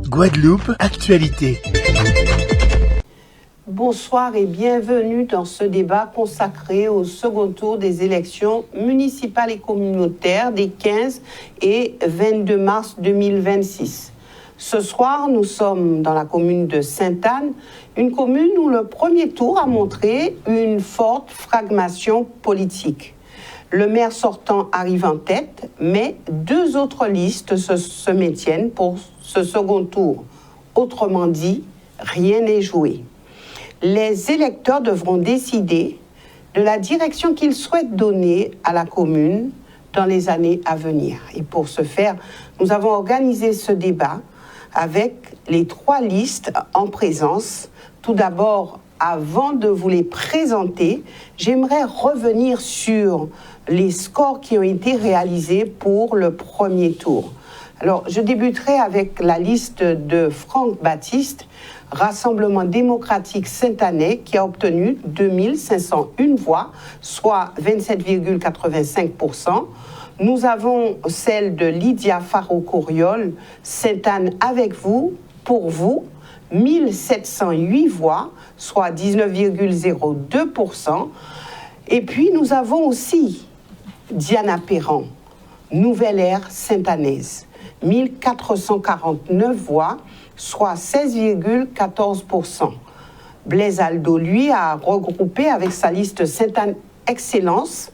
Guadeloupe Actualité. Bonsoir et bienvenue dans ce débat consacré au second tour des élections municipales et communautaires des 15 et 22 mars 2026. Ce soir, nous sommes dans la commune de Sainte-Anne, une commune où le premier tour a montré une forte fragmentation politique. Le maire sortant arrive en tête, mais deux autres listes se maintiennent pour ce second tour. Autrement dit, rien n'est joué. Les électeurs devront décider de la direction qu'ils souhaitent donner à la commune dans les années à venir. Et pour ce faire, nous avons organisé ce débat avec les trois listes en présence. Tout d'abord, avant de vous les présenter, j'aimerais revenir sur les scores qui ont été réalisés pour le premier tour. Alors, je débuterai avec la liste de Franck Baptiste, Rassemblement démocratique Sainte-Annais, qui a obtenu 2501 voix, soit 27,85%. Nous avons celle de Lydia Faro-Couriol, Sainte-Anne avec vous, pour vous, 1708 voix, soit 19,02%. Et puis, nous avons aussi Diana Perran, Nouvelle Ère Sainte-Annaise, 1449 voix, soit 16,14%. Blaise Aldo, lui, a regroupé avec sa liste Sainte-Anne Excellence,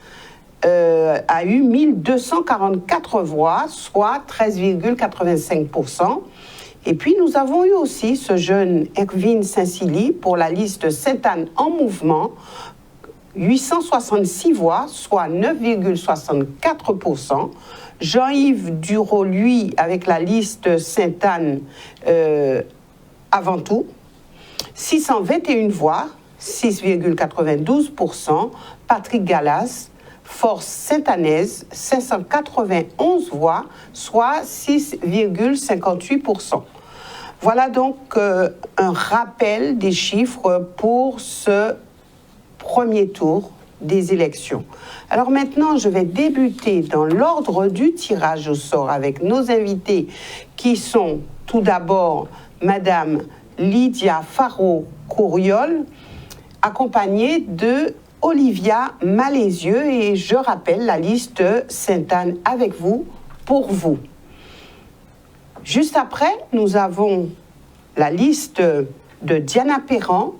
a eu 1244 voix, soit 13,85%. Et puis, nous avons eu aussi ce jeune Erwin Saint-Silly pour la liste Sainte-Anne en mouvement, 866 voix, soit 9,64%. Jean-Yves Duro, lui, avec la liste Sainte-Anne avant tout, 621 voix, 6,92%. Patrick Gallas, Force Sainte-Annaise, 591 voix, soit 6,58%. Voilà donc un rappel des chiffres pour ce premier tour des élections. Alors maintenant, je vais débuter dans l'ordre du tirage au sort avec nos invités qui sont tout d'abord Madame Lydia Faro-Couriol, accompagnée de Olivia Malézieux, et je rappelle la liste Sainte-Anne avec vous, pour vous. Juste après, nous avons la liste de Diana Perran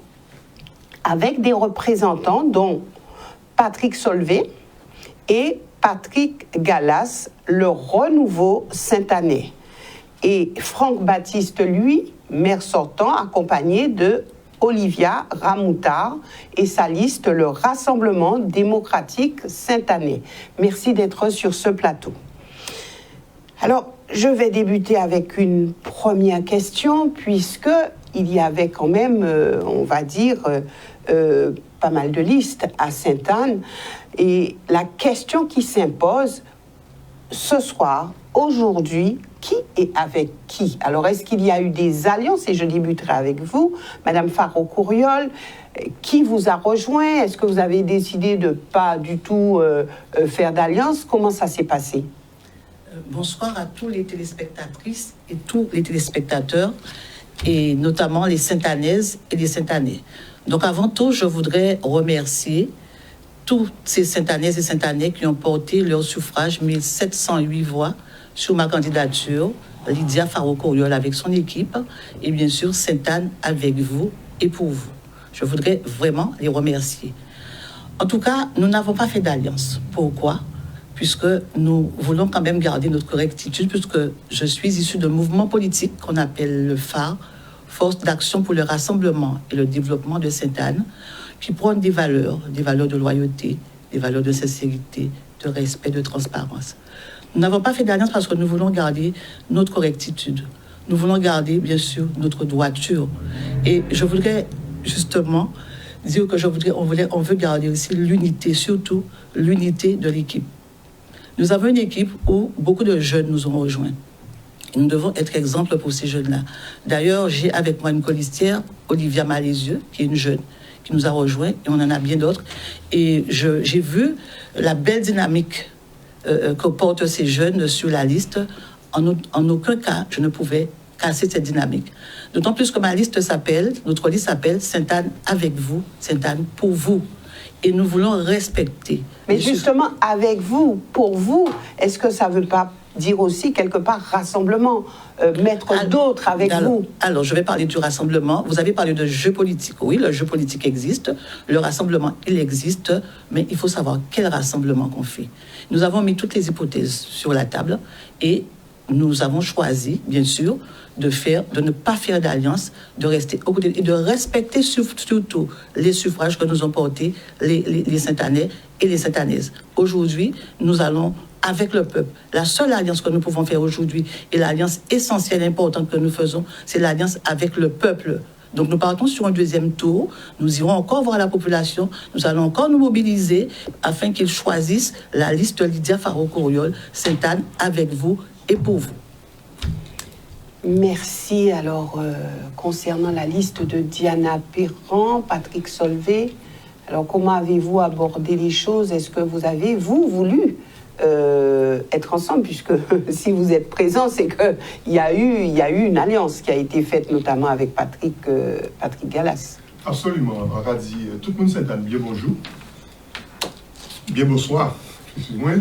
avec des représentants dont Patrick Solvay et Patrick Gallas, le renouveau Sainte-Annais. Et Franck Baptiste, lui, maire sortant, accompagné de Olivia Ramoutard et sa liste, le Rassemblement démocratique Sainte-Annais. Merci d'être sur ce plateau. Alors, je vais débuter avec une première question, puisqu'il y avait quand même, on va dire, pas mal de listes à Sainte-Anne. Et la question qui s'impose ce soir, aujourd'hui, qui est avec qui? Alors, est-ce qu'il y a eu des alliances? Et je débuterai avec vous, Madame Faro-Couriol. Qui vous a rejoint? Est-ce que vous avez décidé de pas du tout faire d'alliance? Comment ça s'est passé? Bonsoir à tous les téléspectatrices et tous les téléspectateurs, et notamment les Sainte-Annaises et les Sainte-Annais. Donc avant tout, je voudrais remercier tous ces Sainte-Annaises et Sainte-Annais qui ont porté leur suffrage, 1708 voix, sur ma candidature, Lydia Faro-Couriol avec son équipe, et bien sûr Sainte-Anne avec vous et pour vous. Je voudrais vraiment les remercier. En tout cas, nous n'avons pas fait d'alliance. Pourquoi? Puisque nous voulons quand même garder notre correctitude, puisque je suis issue d'un mouvement politique qu'on appelle le phare, Force d'action pour le rassemblement et le développement de Sainte-Anne, qui prône des valeurs de loyauté, des valeurs de sincérité, de respect, de transparence. Nous n'avons pas fait d'alliance parce que nous voulons garder notre correctitude. Nous voulons garder, bien sûr, notre droiture. Et je voudrais justement dire que on veut garder aussi l'unité, surtout l'unité de l'équipe. Nous avons une équipe où beaucoup de jeunes nous ont rejoints. Et nous devons être exemple pour ces jeunes-là. D'ailleurs, j'ai avec moi une colistière, Olivia Malézieux, qui est une jeune, qui nous a rejoints, et on en a bien d'autres. Et j'ai vu la belle dynamique que portent ces jeunes sur la liste, en aucun cas, je ne pouvais casser cette dynamique. D'autant plus que notre liste s'appelle Sainte-Anne avec vous, Sainte-Anne pour vous. Et nous voulons respecter. Mais justement, avec vous, pour vous, est-ce que ça ne veut pas dire aussi quelque part rassemblement, mettre d'autres avec vous? Alors, je vais parler du rassemblement. Vous avez parlé de jeu politique. Oui, le jeu politique existe. Le rassemblement, il existe. Mais il faut savoir quel rassemblement qu'on fait. Nous avons mis toutes les hypothèses sur la table et nous avons choisi, bien sûr, de ne pas faire d'alliance, de rester au côté et de respecter surtout les suffrages que nous ont portés les Sainte-Annais et les Sainte-Annaises. Aujourd'hui, nous allons avec le peuple. La seule alliance que nous pouvons faire aujourd'hui et l'alliance essentielle, importante que nous faisons, c'est l'alliance avec le peuple. Donc nous partons sur un deuxième tour, nous irons encore voir la population, nous allons encore nous mobiliser afin qu'ils choisissent la liste Lydia Faro-Kouriol, Sainte-Anne avec vous et pour vous. Merci. Alors, concernant la liste de Diana Perron, Patrick Solvay, alors comment avez-vous abordé les choses? Est-ce que vous avez, voulu être ensemble? Puisque si vous êtes présents, c'est qu'il y a eu une alliance qui a été faite, notamment avec Patrick Gallas. Absolument. On a dit tout le monde Sainte-Anne, bien bonjour. Bien bonsoir, excusez-moi.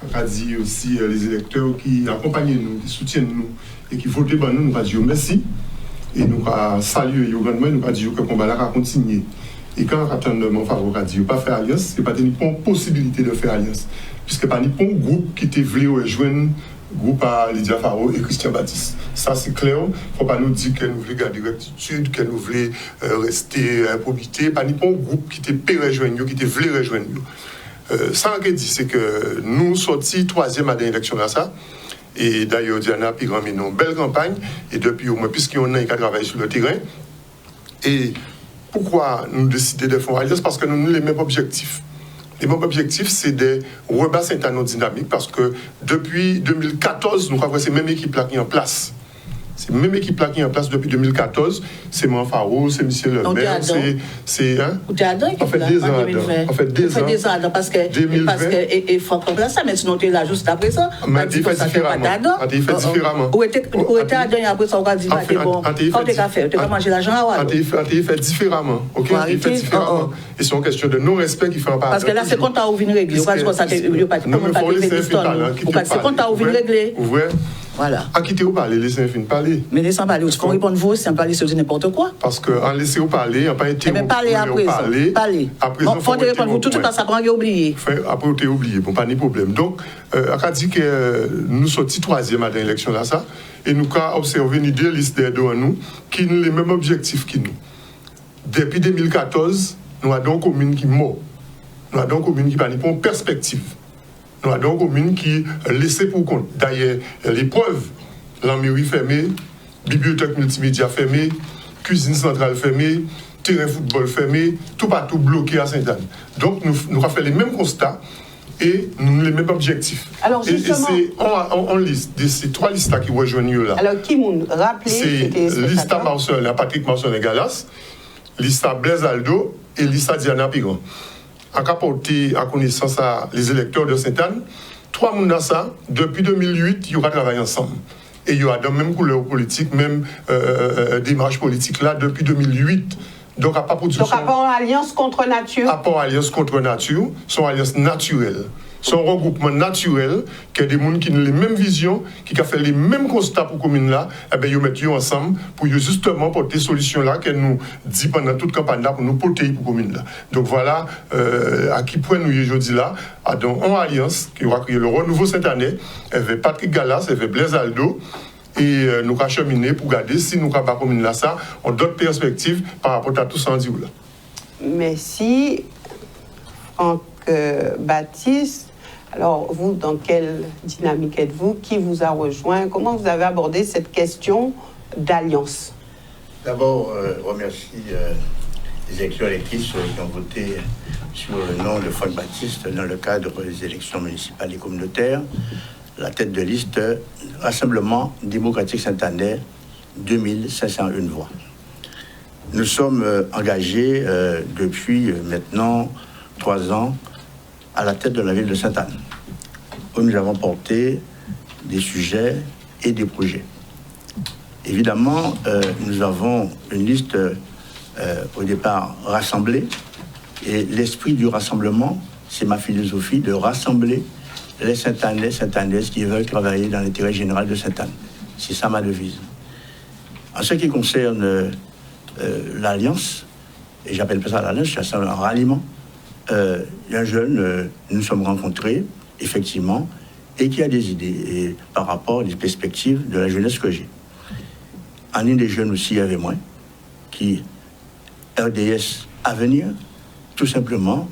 On a dit aussi les électeurs qui accompagnent nous, qui soutiennent nous et qui votent pour nous, nous avons dit merci. Et nous avons salué grandement, nous avons dit que le combat va continuer. Et quand on attend mon favor, on a dit pas faire alliance, ce n'est pas une possibilité de faire alliance. Puisque pas un groupe qui était voulu rejoindre groupe à Lydia Faro et Christian Baptiste. Ça, c'est clair. Il ne faut pas nous dire que nous voulons garder rectitude, que nous voulons rester improbité. Pas un groupe qui était rejoindre, qui était voulu rejoindre. Ça, on dit, c'est que nous sortis troisième à l'élection là, ça. Et d'ailleurs, Diana a mené une belle campagne. Et depuis au moins, puisqu'on a travaillé sur le terrain. Et pourquoi nous décidons de faire alliance? Parce que nous avons les mêmes objectifs. Et mon objectif, c'est de rebattre Sainte-Anne dynamique parce que depuis 2014, nous avons ces mêmes équipes-là qui sont en place. C'est la même équipe-là qui est en place depuis 2014. C'est mon Faro, c'est Michel Le Maire, c'est... Hein? Vous êtes dedans, en fait, 2 ans. En fait, 2 ans. Parce que il faut comprendre ça, mais sinon, tu es là juste après ça. Mais tu fais différemment. Tu fais différemment. Où était dedans et après ça, on va dire, c'est bon. Quand tu as fait, tu as mangé l'argent à tu fait différemment. Ok? Tu fais différemment. Et c'est une question de non-respect qui fait en partie. Parce que là, c'est quand tu as ouvert une règle. C'est quand tu as ouvert une règle. Voilà. À qui tu parler, laissez fin parler. Mais laissez parler, parce qu'on répond vous, c'est parler sur n'importe quoi. Parce qu'en laissant parler, on n'a pas été. Mais parler après ça. Parler. Après ça, il faut répondre vous. Tout le temps, ça prend oublié. Après, on t'a oublié. Bon, pas de problème. Donc, on a dit que nous sommes troisième à l'élection là, ça. Et nous avons observé une 2 listes devant nous qui ont les mêmes objectifs que nous. Depuis 2014, nous avons une commune qui mort. Nous avons une commune qui n'a pas de perspective. Nous avons une commune qui laissée pour compte. D'ailleurs, l'épreuve, la mairie fermée, bibliothèque multimédia fermée, cuisine centrale fermée, terrain football fermé, tout partout bloqué à Sainte-Anne. Donc, nous avons fait les mêmes constats et nous avons les mêmes objectifs. Alors, justement, et c'est en liste, de ces 3 listes-là qui rejoignent là. Alors, qui m'a rappelé? C'est Lista Marcel, Patrick Marcel et Gallas, Lista Blaise Aldo et Lista Diana Perron. A porté à connaissance à les électeurs de Sainte-Anne, 3 personnes ça, depuis 2008, ils ont travaillé ensemble. Et il y a de même couleur politique, même démarche politique là, depuis 2008. Donc, à pas pour donc, rapport à alliance contre nature. Rapport à alliance contre nature, son alliance naturelle. Son regroupement naturel, qui a des gens qui ont les mêmes visions, qui ont fait les mêmes constats pour la commune là, et bien, ils mettent ensemble pour justement porter des solutions là qu'elle nous dit pendant toute campagne là pour nous porter pour la commune là. Donc voilà à qui point nous aujourd'hui là, dans une alliance qui va créer le renouveau cette année, avec Patrick Gallas, avec Blaise Aldo. Et nous avons cheminé pour regarder si nous avons pas commune là ça, on d'autres perspectives par rapport à tout ça en dit là. Merci, Franck Baptiste. Alors, vous, dans quelle dynamique êtes-vous? Qui vous a rejoint? Comment vous avez abordé cette question d'alliance? D'abord, remercie les électeurs et électrices qui ont voté sur le nom de Franck Baptiste dans le cadre des élections municipales et communautaires. La tête de liste, Rassemblement démocratique Sainte-Annais, 2501 voix. Nous sommes engagés depuis maintenant 3 ans à la tête de la ville de Sainte-Anne, où nous avons porté des sujets et des projets. Évidemment, nous avons une liste au départ rassemblée, et l'esprit du rassemblement, c'est ma philosophie de rassembler les Saint-Anais, Saint-Anaises qui veulent travailler dans l'intérêt général de Sainte-Anne. C'est ça ma devise. En ce qui concerne l'Alliance, et j'appelle pas ça l'Alliance, c'est un ralliement, un jeune, nous sommes rencontrés, effectivement, et qui a des idées par rapport aux perspectives de la jeunesse que j'ai. Un des jeunes aussi avec moi, qui, RDS Avenir, tout simplement,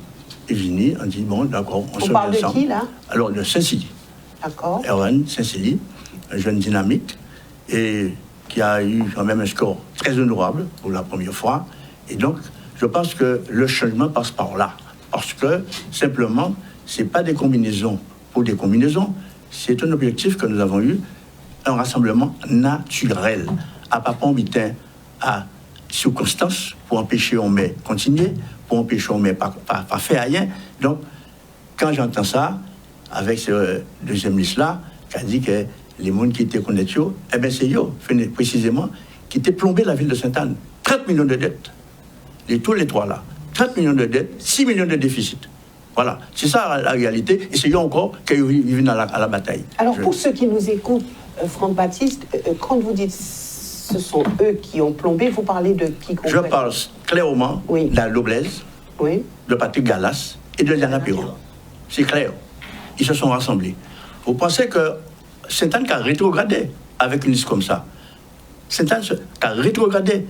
est venu, on dit, bon, d'accord, on se met parle ensemble. de qui, là? Alors, de Saint-Célie. D'accord. Erwan Saint-Célie, un jeune dynamique, et qui a eu quand même un score très honorable pour la première fois. Et donc, je pense que le changement passe par là. Parce que, simplement, ce n'est pas des combinaisons pour des combinaisons. C'est un objectif que nous avons eu, un rassemblement naturel. À papa, on à circonstances, pour empêcher on met continuer, pour empêcher on met pas faire rien. Donc, quand j'entends ça, avec ce deuxième liste-là, qui a dit que les gens qui étaient connectés, eh bien c'est eux, précisément, qui étaient plombés la ville de Sainte-Anne. 30 millions de dettes. Et tous les trois là. 30 millions de dettes, 6 millions de déficits. Voilà, c'est ça la réalité. Et c'est eux encore qui viennent à la bataille. Alors, pour ceux qui nous écoutent, Franck Baptiste, quand vous dites ce sont eux qui ont plombé, vous parlez de qui concrètement? Je parle clairement de la Loblaise, de Patrick Gallas et de Diana Perron. C'est clair. Ils se sont rassemblés. Vous pensez que Sainte-Anne a rétrogradé avec une liste comme ça? Sainte-Anne a rétrogradé.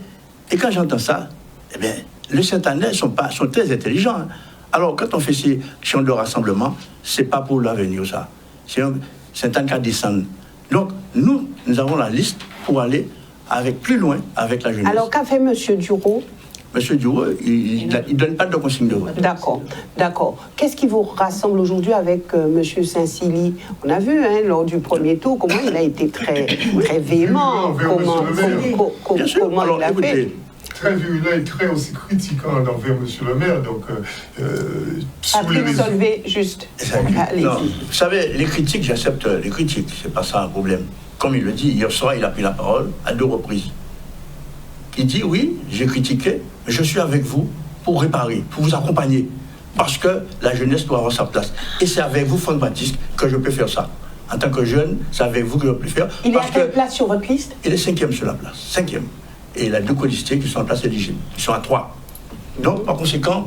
Et quand j'entends ça, eh bien, les Sainte-Annais sont très intelligents. Hein. Alors, quand on fait ces champs de rassemblement, c'est pas pour l'avenir, ça. C'est Sainte-Anne qui descend. Donc, nous avons la liste pour aller plus loin avec la jeunesse. Alors, qu'a fait M. Dureau? M. Dureau, il ne donne pas de consigne de vote. D'accord. Qu'est-ce qui vous rassemble aujourd'hui avec M. Saint-Célie? On a vu, lors du premier tour, comment il a été très véhément. Comment il a fait. Très virulent et très aussi critiquant envers M. le maire. Donc, Patrick Solvay, juste. Non, vous savez, les critiques, j'accepte les critiques. C'est pas ça un problème. Comme il le dit, hier soir, il a pris la parole à 2 reprises. Il dit, oui, j'ai critiqué, mais je suis avec vous pour réparer, pour vous accompagner. Parce que la jeunesse doit avoir sa place. Et c'est avec vous, Franck Baptiste, que je peux faire ça. En tant que jeune, c'est avec vous que je peux faire. Il est à quelle place sur votre liste? Il est 5e sur la place. 5e. Et il a 2 colistiers qui sont en place éligible. Ils sont à 3. Donc, par conséquent,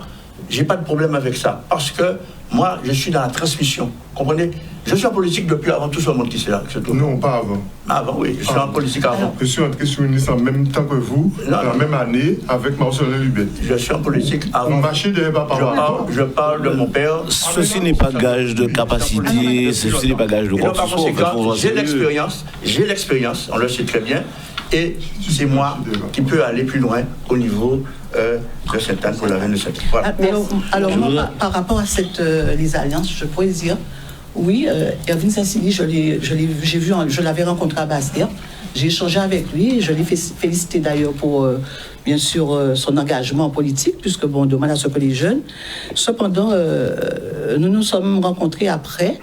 j'ai pas de problème avec ça. Parce que moi, je suis dans la transmission. Comprenez? Je suis en politique depuis avant tout ce monde qui s'est là. Non, pas avant. Avant, oui. Je suis en politique avant. Je suis entré sur une liste en même temps que vous, la même année, avec Marcelin Lubet. Je suis en politique avant. Je parle de mon père. Ceci n'est pas gage de capacité, ceci n'est pas gage de quoi que ce soit. J'ai l'expérience, on le sait très bien. Et c'est moi qui peux aller plus loin au niveau de Sainte-Anne pour la veine de Sainte-Anne. Voilà. Alors moi, par rapport à les alliances, je pourrais dire, oui, Erwin Saint-Célie, je l'avais rencontré à Basse-Terre, j'ai échangé avec lui, je l'ai félicité d'ailleurs pour, bien sûr, son engagement politique, puisque, bon, demande à ce que les jeunes. Cependant, nous nous sommes rencontrés après.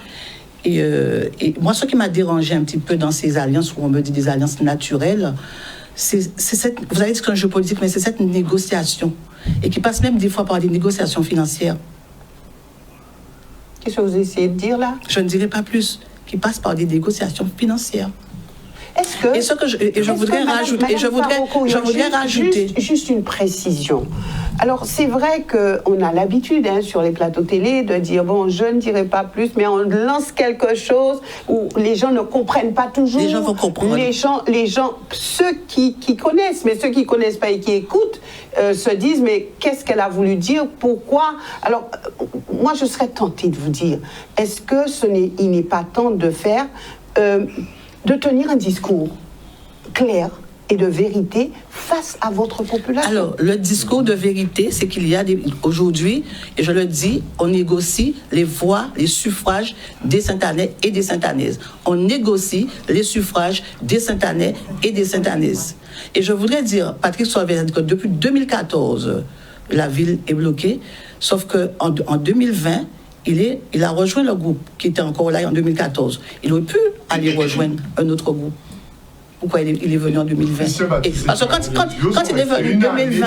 Et moi, ce qui m'a dérangé un petit peu dans ces alliances, où on me dit des alliances naturelles, c'est vous avez dit que c'est un jeu politique, mais c'est cette négociation. Et qui passe même des fois par des négociations financières. Qu'est-ce que vous essayez de dire là? Je ne dirai pas plus. Qui passe par des négociations financières. Est-ce que... je voudrais rajouter... Juste une précision. Alors, c'est vrai qu'on a l'habitude, sur les plateaux télé, de dire, bon, je ne dirai pas plus, mais on lance quelque chose où les gens ne comprennent pas toujours. Les gens vont comprendre. Les gens, ceux qui connaissent, mais ceux qui ne connaissent pas et qui écoutent, se disent, mais qu'est-ce qu'elle a voulu dire? Pourquoi? Alors, moi, je serais tentée de vous dire, est-ce que il n'est pas temps de faire... de tenir un discours clair et de vérité face à votre population? Alors, le discours de vérité, c'est qu'il y a aujourd'hui, et je le dis, on négocie les voix, les suffrages des Sainte-Annais et des Sainte-Annaises. On négocie les suffrages des Sainte-Annais et des Sainte-Annaises. Et je voudrais dire, Patrick Solvay a dit que depuis 2014, la ville est bloquée, sauf qu'en 2020, il a rejoint le groupe qui était encore là en 2014. Il aurait pu aller rejoindre un autre groupe? Pourquoi il est venu en 2020? Parce que quand il est venu en 2020,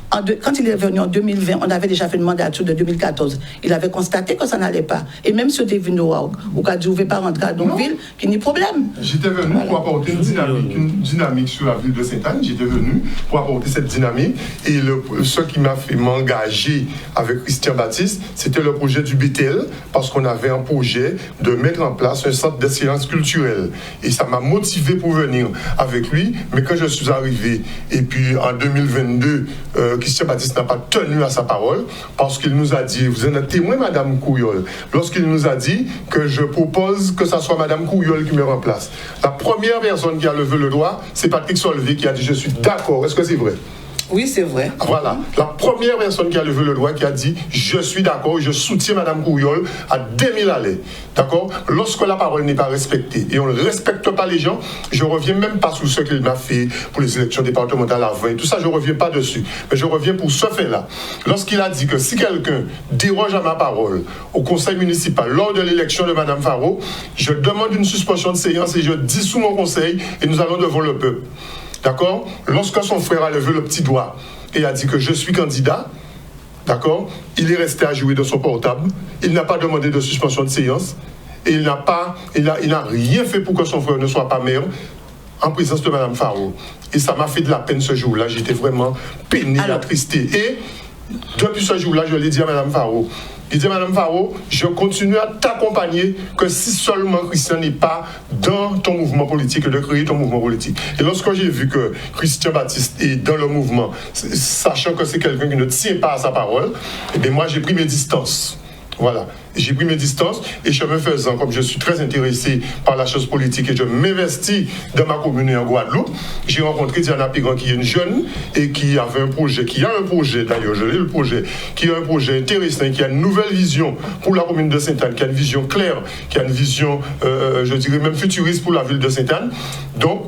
quand il est venu en 2020, on avait déjà fait une mandature de 2014. Il avait constaté que ça n'allait pas. Et même si on était venu au cas où vous ne pouvez pas rentrer à Donville, il n'y a pas de problème. J'étais venu pour apporter une dynamique sur la ville de Sainte-Anne. J'étais venu pour apporter cette dynamique. Et ce qui m'a fait m'engager avec Christian Baptiste, c'était le projet du BTL, parce qu'on avait un projet de mettre en place un centre d'excellence culturelle. Et ça m'a motivé pour venir avec lui. Mais quand je suis arrivé, et puis en 2022, Christian Baptiste n'a pas tenu à sa parole, parce qu'il nous a dit, vous êtes témoin, Madame Couyol, lorsqu'il nous a dit que je propose que ça soit Madame Couyol qui me remplace. La première personne qui a levé le doigt, c'est Patrick Solvay qui a dit, je suis d'accord. Est-ce que c'est vrai? Oui, c'est vrai. Voilà. La première personne qui a levé le doigt, qui a dit, je suis d'accord, je soutiens Madame Couyol à 2000 allées. D'accord? Lorsque la parole n'est pas respectée et on ne respecte pas les gens, je ne reviens même pas sur ce qu'il m'a fait pour les élections départementales avant et tout ça, je ne reviens pas dessus. Mais je reviens pour ce fait-là. Lorsqu'il a dit que si quelqu'un déroge à ma parole au conseil municipal lors de l'élection de Madame Faro, je demande une suspension de séance et je dissous mon conseil et nous allons devant le peuple. D'accord? Lorsque son frère a levé le petit doigt et a dit que je suis candidat, d'accord, il est resté à jouer de son portable, il n'a pas demandé de suspension de séance, et il n'a rien fait pour que son frère ne soit pas maire en présence de Mme Faro. Et ça m'a fait de la peine ce jour-là, j'étais vraiment peiné, attristé. Et depuis ce jour-là, je l'ai dit à Mme Faro. Il dit, Madame Faro, je continue à t'accompagner que si seulement Christian n'est pas dans ton mouvement politique, de créer ton mouvement politique. Et lorsque j'ai vu que Christian Baptiste est dans le mouvement, sachant que c'est quelqu'un qui ne tient pas à sa parole, eh bien moi j'ai pris mes distances. Voilà. J'ai pris mes distances et chemin faisant, comme je suis très intéressé par la chose politique et je m'investis dans ma commune en Guadeloupe, j'ai rencontré Diana Pigrand qui est une jeune et qui avait un projet, qui a un projet d'ailleurs, je l'ai le projet, qui a un projet intéressant, qui a une nouvelle vision pour la commune de Sainte-Anne, qui a une vision claire, qui a une vision, je dirais même futuriste pour la ville de Sainte-Anne. Donc,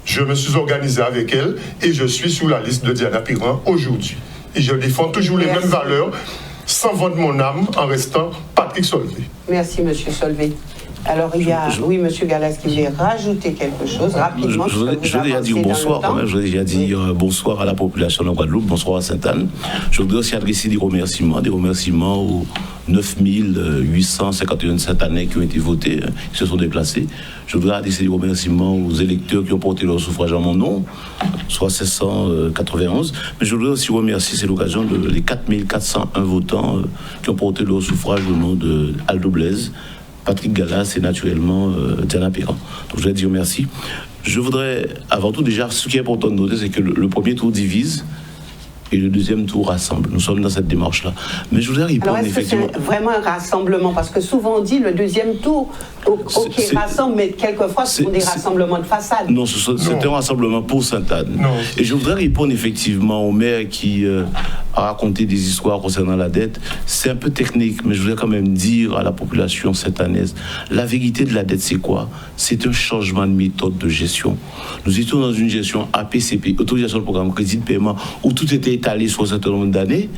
je me suis organisé avec elle et je suis sur la liste de Diana Pigrand aujourd'hui. Et je défends toujours les mêmes valeurs, sans vendre mon âme en restant Patrick Solvay. Merci, Monsieur Solvay. Alors, il y a, oui, Monsieur Gallas qui voulait rajouter quelque chose rapidement. Je voudrais déjà dire bonsoir quand même. Je voudrais déjà dire bonsoir à la population de Guadeloupe, bonsoir à Sainte-Anne. Je voudrais aussi adresser des remerciements aux 9851 Sainte-Annais qui ont été votés, qui se sont déplacés. Je voudrais adresser des remerciements aux électeurs qui ont porté leur suffrage en mon nom, soit 791. Mais je voudrais aussi remercier, c'est l'occasion, les 4401 votants qui ont porté leur suffrage au nom de Aldo Blaise, Patrick Gallas et naturellement Diana Pigrand. Donc je voudrais dire merci. Je voudrais, avant tout, déjà, ce qui est important de noter, c'est que le premier tour divise et le deuxième tour rassemble. Nous sommes dans cette démarche-là. Mais je voudrais répondre effectivement... Alors, est-ce que c'est vraiment un rassemblement? Parce que souvent on dit le deuxième tour, ok, rassemble, mais quelquefois ce sont des rassemblements de façade. Non, c'est un rassemblement pour Sainte-Anne. Et je voudrais répondre effectivement au maire qui a raconté des histoires concernant la dette. C'est un peu technique, mais je voudrais quand même dire à la population sainte-annaise, la vérité de la dette, c'est quoi? C'est un changement de méthode de gestion. Nous étions dans une gestion APCP, autorisation de programme crédit de paiement, où tout était étalé sur un certain nombre d'années,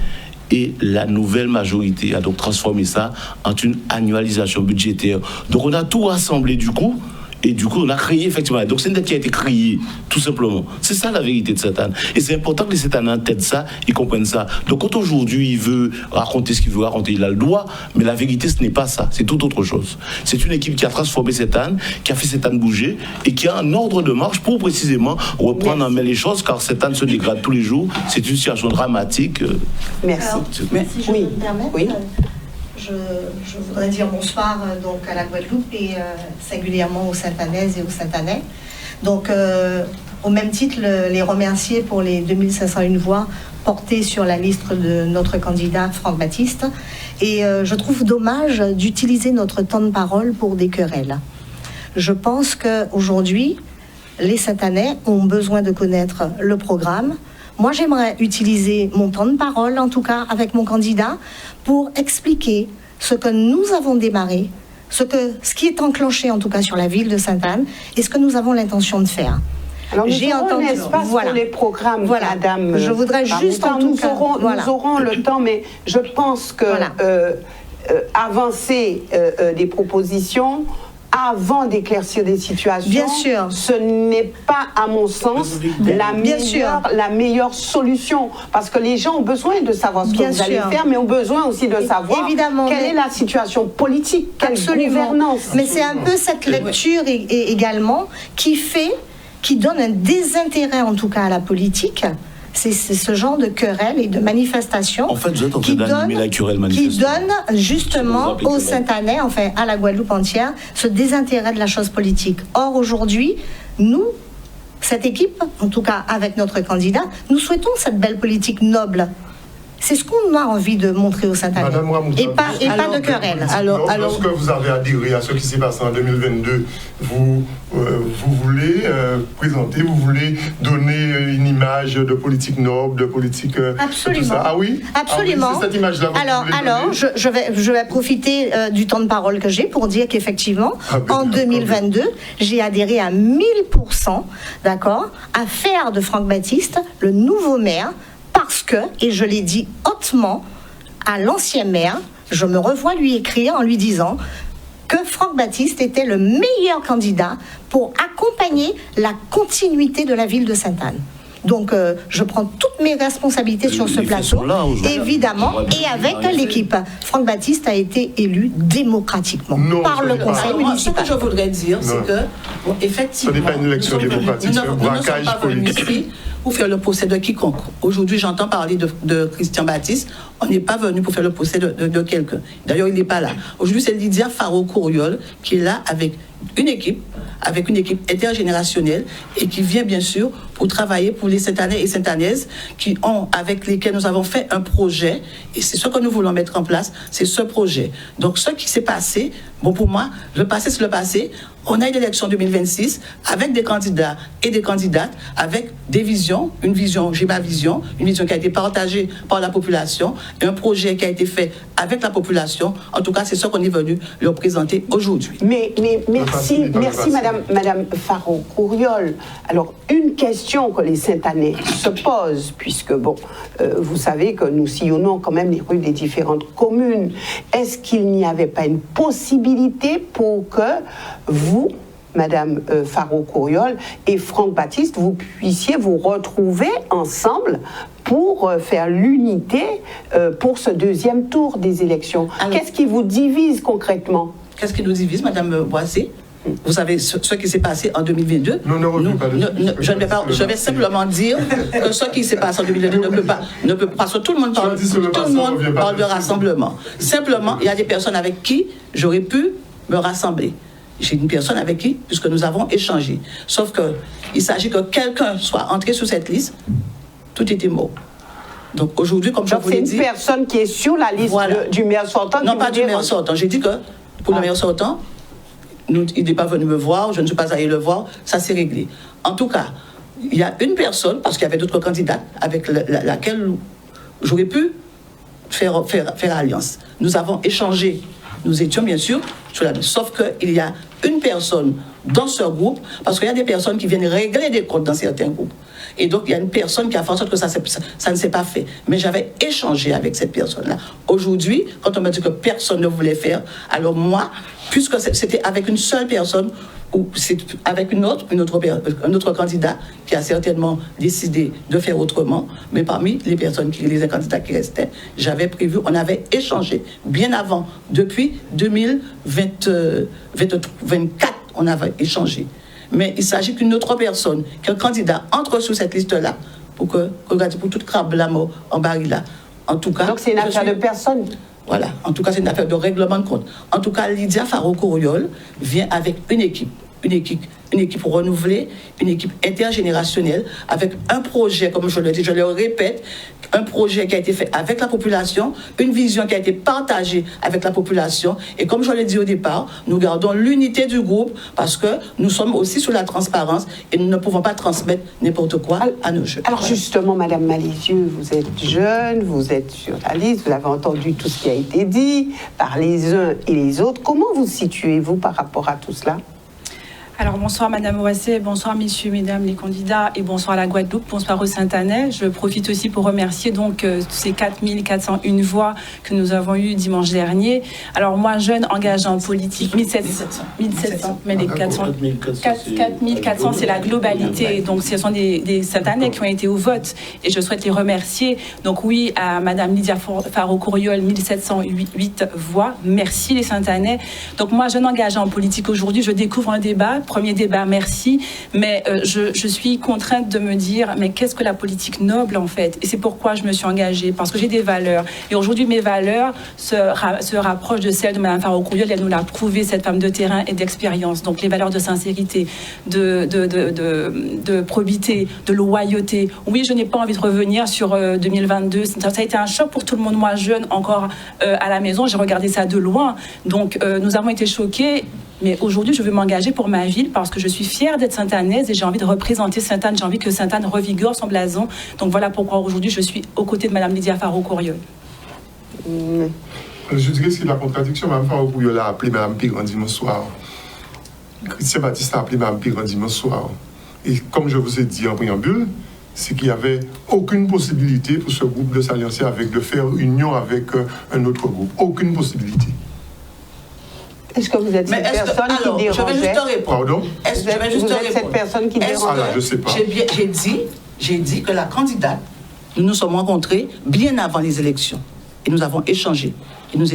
et la nouvelle majorité a donc transformé ça en une annualisation budgétaire. Donc on a tout rassemblé du coup, et du coup on a créé effectivement, donc c'est une dette qui a été créée, tout simplement. C'est ça la vérité de Sainte-Anne. Et c'est important que les Sainte-Anne entendent ça, ils comprennent ça. Donc quand aujourd'hui il veut raconter ce qu'il veut raconter, il a le droit, mais la vérité ce n'est pas ça, c'est tout autre chose. C'est une équipe qui a transformé Sainte-Anne, qui a fait Sainte-Anne bouger, et qui a un ordre de marche pour précisément reprendre en main les choses, car Sainte-Anne se dégrade tous les jours, c'est une situation dramatique. Merci. Alors, si je peux me permettre, je voudrais dire bonsoir donc à la Guadeloupe et singulièrement aux Sainte-Annaises et aux Sainte-Annais. Donc, au même titre, les remercier pour les 2501 voix portées sur la liste de notre candidat Franck Baptiste. Et je trouve dommage d'utiliser notre temps de parole pour des querelles. Je pense qu'aujourd'hui, les Sainte-Annais ont besoin de connaître le programme. Moi, j'aimerais utiliser mon temps de parole, en tout cas avec mon candidat, pour expliquer ce que nous avons démarré, ce qui est enclenché en tout cas sur la ville de Sainte-Anne et ce que nous avons l'intention de faire. Alors nous aurons un espace pour les programmes, madame. Je voudrais juste en tout cas... Nous aurons le temps, mais je pense que avancer des propositions avant d'éclaircir des situations, bien sûr, ce n'est pas, à mon sens, la meilleure solution. Parce que les gens ont besoin de savoir ce que vous allez faire, mais ont besoin aussi de savoir quelle est la situation politique, quelle gouvernance. Mais c'est un peu cette lecture également qui donne un désintérêt, en tout cas, à la politique. C'est ce genre de querelle et de manifestation en fait, vous êtes en train d'animer la querelle qui donne justement aux Saint-Anais, enfin à la Guadeloupe entière, ce désintérêt de la chose politique. Or, aujourd'hui, nous, cette équipe, en tout cas avec notre candidat, nous souhaitons cette belle politique noble. C'est ce qu'on a envie de montrer aux Saint-Anais. Et pas de querelle. Lorsque vous avez adhéré à ce qui s'est passé en 2022, vous voulez présenter, vous voulez donner une image de politique noble, de politique... Absolument. Tout ça. Ah oui? Absolument. Ah oui, c'est cette image-là. Alors je vais profiter du temps de parole que j'ai pour dire qu'effectivement, en 2022, j'ai adhéré à 1000%, d'accord, à faire de Franck Baptiste le nouveau maire. Parce que, et je l'ai dit hautement à l'ancien maire, je me revois lui écrire en lui disant que Franck Baptiste était le meilleur candidat pour accompagner la continuité de la ville de Sainte-Anne. Donc, je prends toutes mes responsabilités sur ce plateau, évidemment, et avec l'équipe. Franck Baptiste a été élu démocratiquement par le conseil municipal. Ce que je voudrais dire, c'est que, effectivement, ce n'est pas une élection démocratique, c'est un braquage politique. Pour faire le procès de quiconque. Aujourd'hui, j'entends parler de Christian Baptiste. On n'est pas venu pour faire le procès de quelqu'un. D'ailleurs, il n'est pas là. Aujourd'hui, c'est Lydia Faro-Couriol qui est là avec une équipe intergénérationnelle et qui vient bien sûr pour travailler pour les Saint-Anais et Saint-Anaises avec lesquels nous avons fait un projet et c'est ce que nous voulons mettre en place, c'est ce projet. Donc ce qui s'est passé, bon pour moi, le passé c'est le passé. On a une élection 2026 avec des candidats et des candidates, avec des visions, une vision, j'ai ma vision, une vision qui a été partagée par la population, et un projet qui a été fait avec la population. En tout cas, c'est ce qu'on est venu leur présenter aujourd'hui. Mais merci Madame Faro-Couriol. Alors, une question que les Saint-Anais se posent, puisque, vous savez que nous sillonnons quand même les rues des différentes communes. Est-ce qu'il n'y avait pas une possibilité pour que vous, Madame Faro-Couriol et Franck Baptiste, vous puissiez vous retrouver ensemble pour faire l'unité pour ce deuxième tour des élections? Qu'est-ce qui vous divise concrètement? Qu'est-ce qui nous divise, Madame Boissé? Vous savez ce qui s'est passé en 2022. Je vais simplement dire que ce qui s'est passé en 2022 ne peut pas, parce que tout le monde parle de rassemblement. Simplement, il y a des personnes avec qui j'aurais pu me rassembler. J'ai une personne avec qui, puisque nous avons échangé. Sauf qu'il s'agit que quelqu'un soit entré sur cette liste, tout était mort. Donc aujourd'hui, comme je vous l'ai dit... c'est une personne qui est sur la liste du maire sortant? Non, pas du maire sortant. J'ai dit que pour le maire sortant, il n'est pas venu me voir, je ne suis pas allé le voir, ça s'est réglé. En tout cas, il y a une personne, parce qu'il y avait d'autres candidates avec laquelle j'aurais pu faire alliance. Nous avons échangé, nous étions bien sûr sur la liste, sauf qu'il y a une personne dans ce groupe, parce qu'il y a des personnes qui viennent régler des comptes dans certains groupes. Et donc, il y a une personne qui a fait en sorte que ça ne s'est pas fait. Mais j'avais échangé avec cette personne-là. Aujourd'hui, quand on m'a dit que personne ne voulait faire, alors moi, puisque c'était avec une seule personne, ou c'est avec un autre candidat qui a certainement décidé de faire autrement, mais parmi les candidats qui restaient, j'avais prévu, on avait échangé bien avant, depuis 2024, on avait échangé. Mais il s'agit qu'une autre personne, qu'un candidat entre sur cette liste-là, pour toute crabe la mort en baril-là. En tout cas, donc c'est une affaire de personne. Voilà, en tout cas, c'est une affaire de règlement de compte. En tout cas, Lydia Faro-Couriol vient avec une équipe renouvelée, une équipe intergénérationnelle, avec un projet, comme je le dis, je le répète, un projet qui a été fait avec la population, une vision qui a été partagée avec la population. Et comme je l'ai dit au départ, nous gardons l'unité du groupe parce que nous sommes aussi sur la transparence et nous ne pouvons pas transmettre n'importe quoi à nos jeunes. Alors justement, Madame Malézieux, vous êtes jeune, vous êtes sur la liste, vous avez entendu tout ce qui a été dit par les uns et les autres. Comment vous situez-vous par rapport à tout cela? Alors bonsoir Madame Ouassé, bonsoir messieurs, mesdames les candidats et bonsoir à la Guadeloupe, bonsoir au Saint-Anais. Je profite aussi pour remercier donc ces 4401 voix que nous avons eues dimanche dernier. Alors moi, jeune engagée en politique, 1700, mais les 4400 c'est la globalité. Donc ce sont des Saint-Anais qui ont été au vote et je souhaite les remercier. Donc oui, à Madame Lydia Faro-Courriol, 1708 voix. Merci les Saint-Anais. Donc moi, jeune engagée en politique aujourd'hui, je découvre un débat. Premier débat, merci. Mais je suis contrainte de me dire, mais qu'est-ce que la politique noble en fait? Et c'est pourquoi je me suis engagée, parce que j'ai des valeurs. Et aujourd'hui, mes valeurs se rapprochent de celles de Mme Faro-Courriol. Elle nous l'a prouvé, cette femme de terrain et d'expérience. Donc les valeurs de sincérité, de probité, de loyauté. Oui, je n'ai pas envie de revenir sur 2022. Ça a été un choc pour tout le monde. Moi, jeune, encore à la maison, j'ai regardé ça de loin. Donc nous avons été choqués. Mais aujourd'hui, je veux m'engager pour ma ville parce que je suis fière d'être Sainte-Anaise et j'ai envie de représenter Sainte-Anne. J'ai envie que Sainte-Anne revigore son blason. Donc voilà pourquoi aujourd'hui, je suis aux côtés de Mme Lydia Faro-Courriol. Je dirais que c'est la contradiction. Mme Faro-Courriol a appelé Mme Pirand dimanche soir. Christian Baptiste a appelé Mme Pirand dimanche soir. Et comme je vous ai dit en préambule, c'est qu'il n'y avait aucune possibilité pour ce groupe de s'alliancer avec, de faire union avec un autre groupe. Aucune possibilité. Est-ce que vous êtes cette personne qui dérangeait? Je vais juste te répondre. Pardon? Vous êtes cette personne qui dérangeait? Ah là, je ne sais pas. J'ai dit que la candidate, nous nous sommes rencontrés bien avant les élections. Et nous avons échangé. Et nous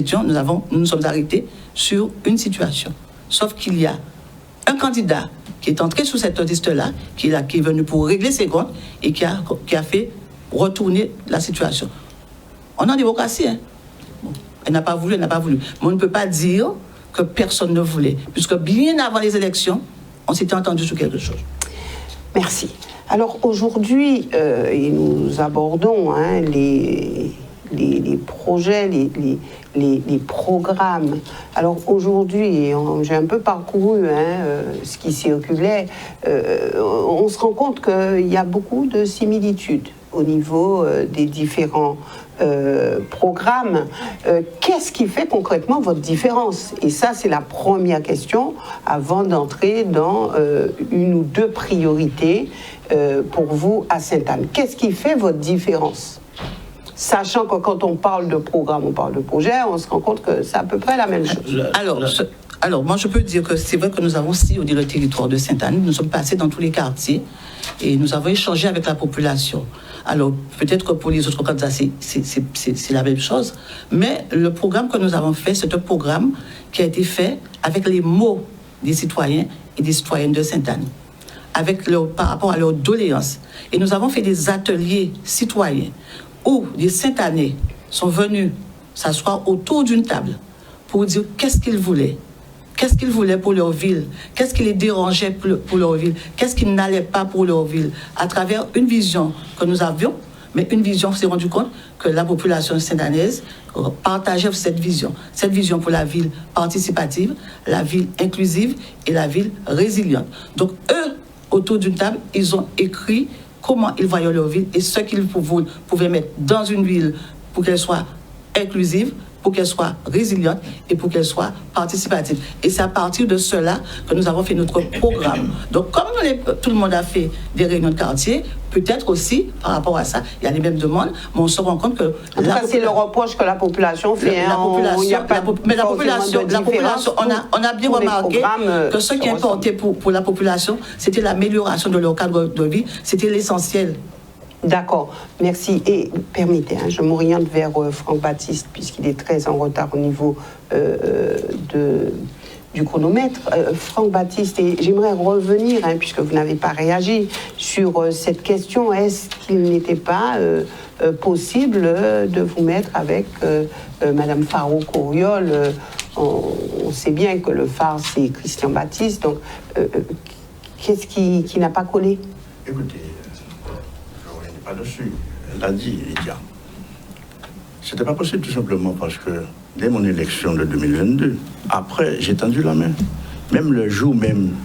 nous sommes arrêtés sur une situation. Sauf qu'il y a un candidat qui est entré sous cette liste-là, qui est venu pour régler ses comptes et qui a fait retourner la situation. On est en démocratie, hein? Bon, elle n'a pas voulu. Mais on ne peut pas dire que personne ne voulait, puisque bien avant les élections, on s'était entendu sur quelque chose. Merci. Alors aujourd'hui, et nous abordons les projets, les programmes. Alors aujourd'hui, j'ai un peu parcouru ce qui circulait, on se rend compte qu'il y a beaucoup de similitudes au niveau des différents programme. Qu'est-ce qui fait concrètement votre différence? Et ça, c'est la première question avant d'entrer dans une ou deux priorités pour vous à Sainte-Anne. Qu'est-ce qui fait votre différence? Sachant que quand on parle de programme, on parle de projet, on se rend compte que c'est à peu près la même chose. Alors, moi, je peux dire que c'est vrai que nous avons sillonné le territoire de Sainte-Anne. Nous sommes passés dans tous les quartiers et nous avons échangé avec la population. Alors, peut-être que pour les autres candidats, c'est la même chose. Mais le programme que nous avons fait, c'est un programme qui a été fait avec les mots des citoyens et des citoyennes de Sainte-Anne, par rapport à leurs doléances. Et nous avons fait des ateliers citoyens où des Sainte-Annais sont venus s'asseoir autour d'une table pour dire qu'est-ce qu'ils voulaient. Qu'est-ce qu'ils voulaient pour leur ville? Qu'est-ce qui les dérangeait pour leur ville? Qu'est-ce qui n'allait pas pour leur ville? À travers une vision que nous avions, mais une vision, on s'est rendu compte que la population sainte-anaise partageait cette vision pour la ville participative, la ville inclusive et la ville résiliente. Donc eux, autour d'une table, ils ont écrit comment ils voyaient leur ville et ce qu'ils pouvaient mettre dans une ville pour qu'elle soit inclusive, pour qu'elle soit résiliente et pour qu'elle soit participative. Et c'est à partir de cela que nous avons fait notre programme. Donc, comme tout le monde a fait des réunions de quartier, peut-être aussi, par rapport à ça, il y a les mêmes demandes, mais on se rend compte que... En tout cas, c'est le reproche que la population fait. Mais la population, on a bien remarqué que ce qui importait pour la population, c'était l'amélioration de leur cadre de vie, c'était l'essentiel. D'accord, merci. Et permettez, je m'oriente vers Franck Baptiste, puisqu'il est très en retard au niveau du chronomètre. Franck Baptiste, et j'aimerais revenir, puisque vous n'avez pas réagi, sur cette question. Est-ce qu'il n'était pas possible de vous mettre avec Madame Faro-Courriol? On sait bien que le phare, c'est Christian Baptiste. Donc, qu'est-ce qui n'a pas collé? Écoutez, pas dessus. Elle l'a dit, Lydia. C'était pas possible tout simplement parce que dès mon élection de 2022, après, j'ai tendu la main. Même le jour même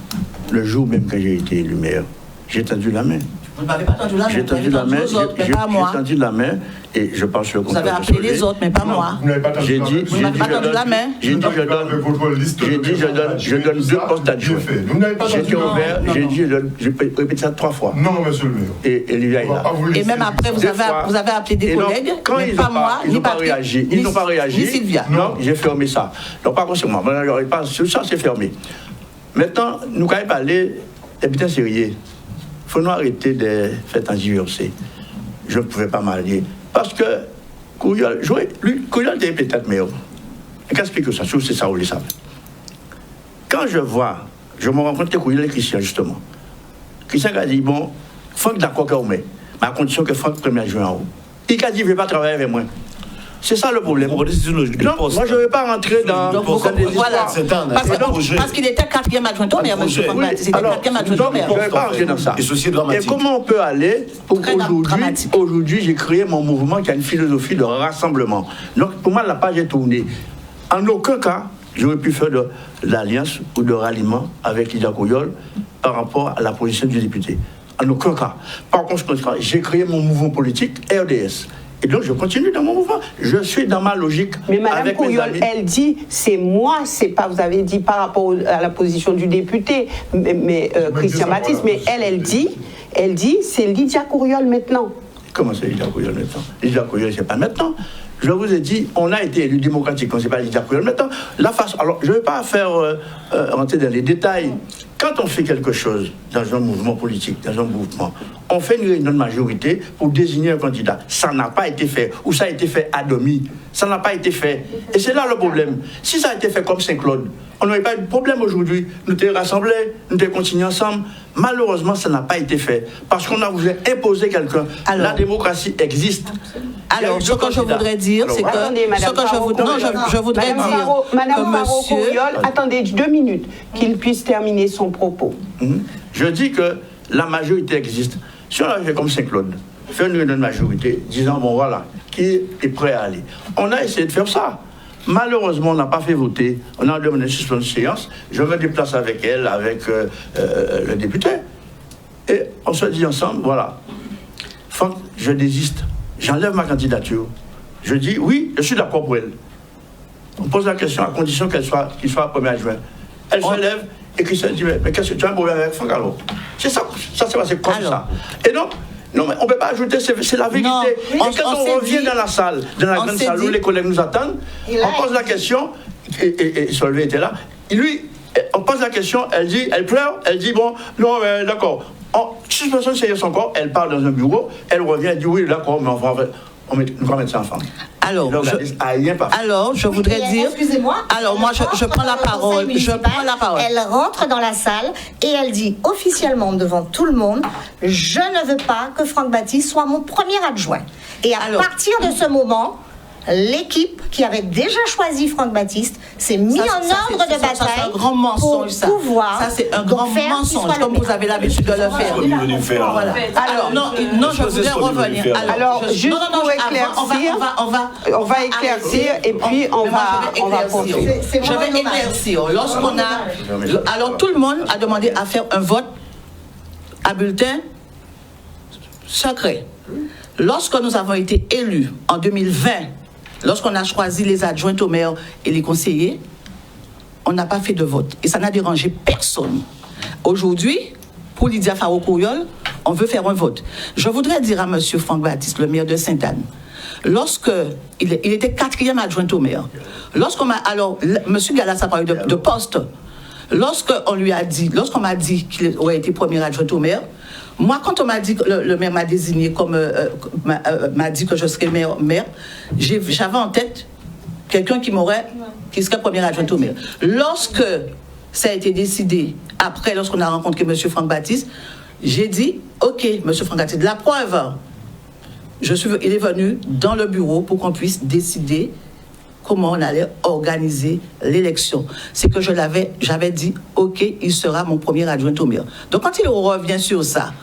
que j'ai été élu maire, j'ai tendu la main. Vous ne m'avez pas tendu la main. J'ai tendu la main, mais pas moi. J'ai tendu la main et je pense que le Vous avez appelé les autres, mais pas moi. J'ai dit, vous n'avez pas tendu la main. J'ai dit, je donne 2 postes d'adjoint. J'étais ouvert, j'ai dit, je répète ça 3 fois. Non, monsieur le maire. Et Olivia est là. Et même après, vous avez appelé des collègues, mais pas moi, ni Patrick. Ils n'ont pas réagi. Ni Sylvia. Non, j'ai fermé ça. Donc, par contre, c'est moi. Ça, c'est fermé. Maintenant, nous, quand même parler, c'est bien sérieux. Il faut nous arrêter de faire tangiverser. Je ne pouvais pas m'allier. Parce que Kouyol était peut-être meilleur. Qu'explique ça? C'est ça, vous le savez. Quand je me rencontre Kouyol et Christian, justement. Christian a dit, bon, Franck d'accord qu'on met, mais à condition que Franck premier juin en haut. Il a dit, je ne vais pas travailler avec moi. C'est ça le problème. Non, moi, je ne vais pas rentrer dans des voilà. Parce qu'il était 4e adjoint au maire, M. Franck Baptiste. Il était 4e adjoint au maire. Je ne vais pas rentrer dans ça. Et comment on peut aller pour aujourd'hui, j'ai créé mon mouvement qui a une philosophie de rassemblement. Donc, pour moi, la page est tournée. En aucun cas, j'aurais pu faire de l'alliance ou de ralliement avec Lydia Kouyol par rapport à la position du député. En aucun cas. Par contre, j'ai créé mon mouvement politique, RDS. Et donc, je continue dans mon mouvement. Je suis dans ma logique. Mais Mme Kouyol, elle dit, c'est moi, c'est pas, vous avez dit par rapport à la position du député, mais Christian Baptiste, mais elle dit, c'est Lydia Kouyol maintenant. Comment c'est Lydia Kouyol maintenant? Lydia Kouyol, c'est pas maintenant. Je vous ai dit, on a été élu démocratiquement, c'est pas Lydia Kouyol maintenant. La face, alors, je ne vais pas faire rentrer dans les détails. Quand on fait quelque chose dans un mouvement politique, dans un mouvement, on fait une réunion de majorité pour désigner un candidat. Ça n'a pas été fait, ou ça a été fait à demi. Ça n'a pas été fait. Et c'est là le problème. Si ça a été fait comme Saint-Claude, on n'aurait pas eu de problème aujourd'hui. Nous étions rassemblés, nous étions continués ensemble. Malheureusement, ça n'a pas été fait. Parce qu'on a voulu imposer quelqu'un. La démocratie existe. Alors, ce que je voudrais dire, c'est que... Attendez, Madame je voudrais dire Madame Faro-Kouyol, attendez 2 minutes, qu'il puisse terminer son propos. Je dis que la majorité existe. Si on avait fait comme Saint-Claude, fait une réunion de majorité, disant, bon voilà, qui est prêt à aller. On a essayé de faire ça. Malheureusement, on n'a pas fait voter. On a demandé une suspension de séance. Je me déplace avec elle, avec le député. Et on se dit ensemble, voilà, Franck, je désiste. J'enlève ma candidature. Je dis, oui, je suis d'accord pour elle. On pose la question à condition qu'il soit 1er juin. Elle se lève et Christian dit, mais qu'est-ce que tu as un problème avec Franck alors? C'est ça, ça s'est passé comme ça. Et donc, non, mais on ne peut pas ajouter, c'est la vérité. Non, et quand on revient dans la salle, dans la grande salle où les collègues nous attendent, on pose la question, et Solvay était là, lui, on pose la question, elle pleure, elle dit, bon, non, mais d'accord. Suspension de séance encore, elle part dans un bureau, elle revient, elle dit, oui, d'accord, mais on va mettre ça en forme. Alors, je voudrais dire... Excusez-moi. Alors, moi, je prends la parole. Elle rentre dans la salle et elle dit officiellement devant tout le monde, je ne veux pas que Franck Baptiste soit mon premier adjoint. Et à partir de ce moment... L'équipe qui avait déjà choisi Franck Baptiste s'est mis en ordre de bataille. C'est un grand mensonge, pour pouvoir. Ça, c'est un grand mensonge, comme vous avez l'habitude de le faire. Voilà. Alors, non, je voudrais revenir. Alors, juste pour éclaircir, on va éclaircir et puis on va poursuivre. Je vais éclaircir. Lorsqu'on a. Alors, tout le monde a demandé à faire un vote à bulletin secret. Lorsque nous avons été élus en 2020, lorsqu'on a choisi les adjoints au maire et les conseillers, on n'a pas fait de vote. Et ça n'a dérangé personne. Aujourd'hui, pour Lydia Faro-Kouyol, on veut faire un vote. Je voudrais dire à M. Franck Baptiste, le maire de Sainte-Anne, lorsqu'il était 4e adjoint au maire, alors, M. Gallas a parlé de poste. Lorsqu'on m'a dit qu'il aurait été premier adjoint au maire, moi, quand on m'a dit que le maire m'a désigné comme m'a dit que je serais maire, j'avais en tête quelqu'un qui serait premier adjoint au maire. Lorsque ça a été décidé, après, lorsqu'on a rencontré M. Franck Baptiste, j'ai dit, OK, M. Franck Baptiste, la preuve, il est venu dans le bureau pour qu'on puisse décider comment on allait organiser l'élection. C'est que j'avais dit, OK, il sera mon premier adjoint au maire. Donc quand il revient sur ça,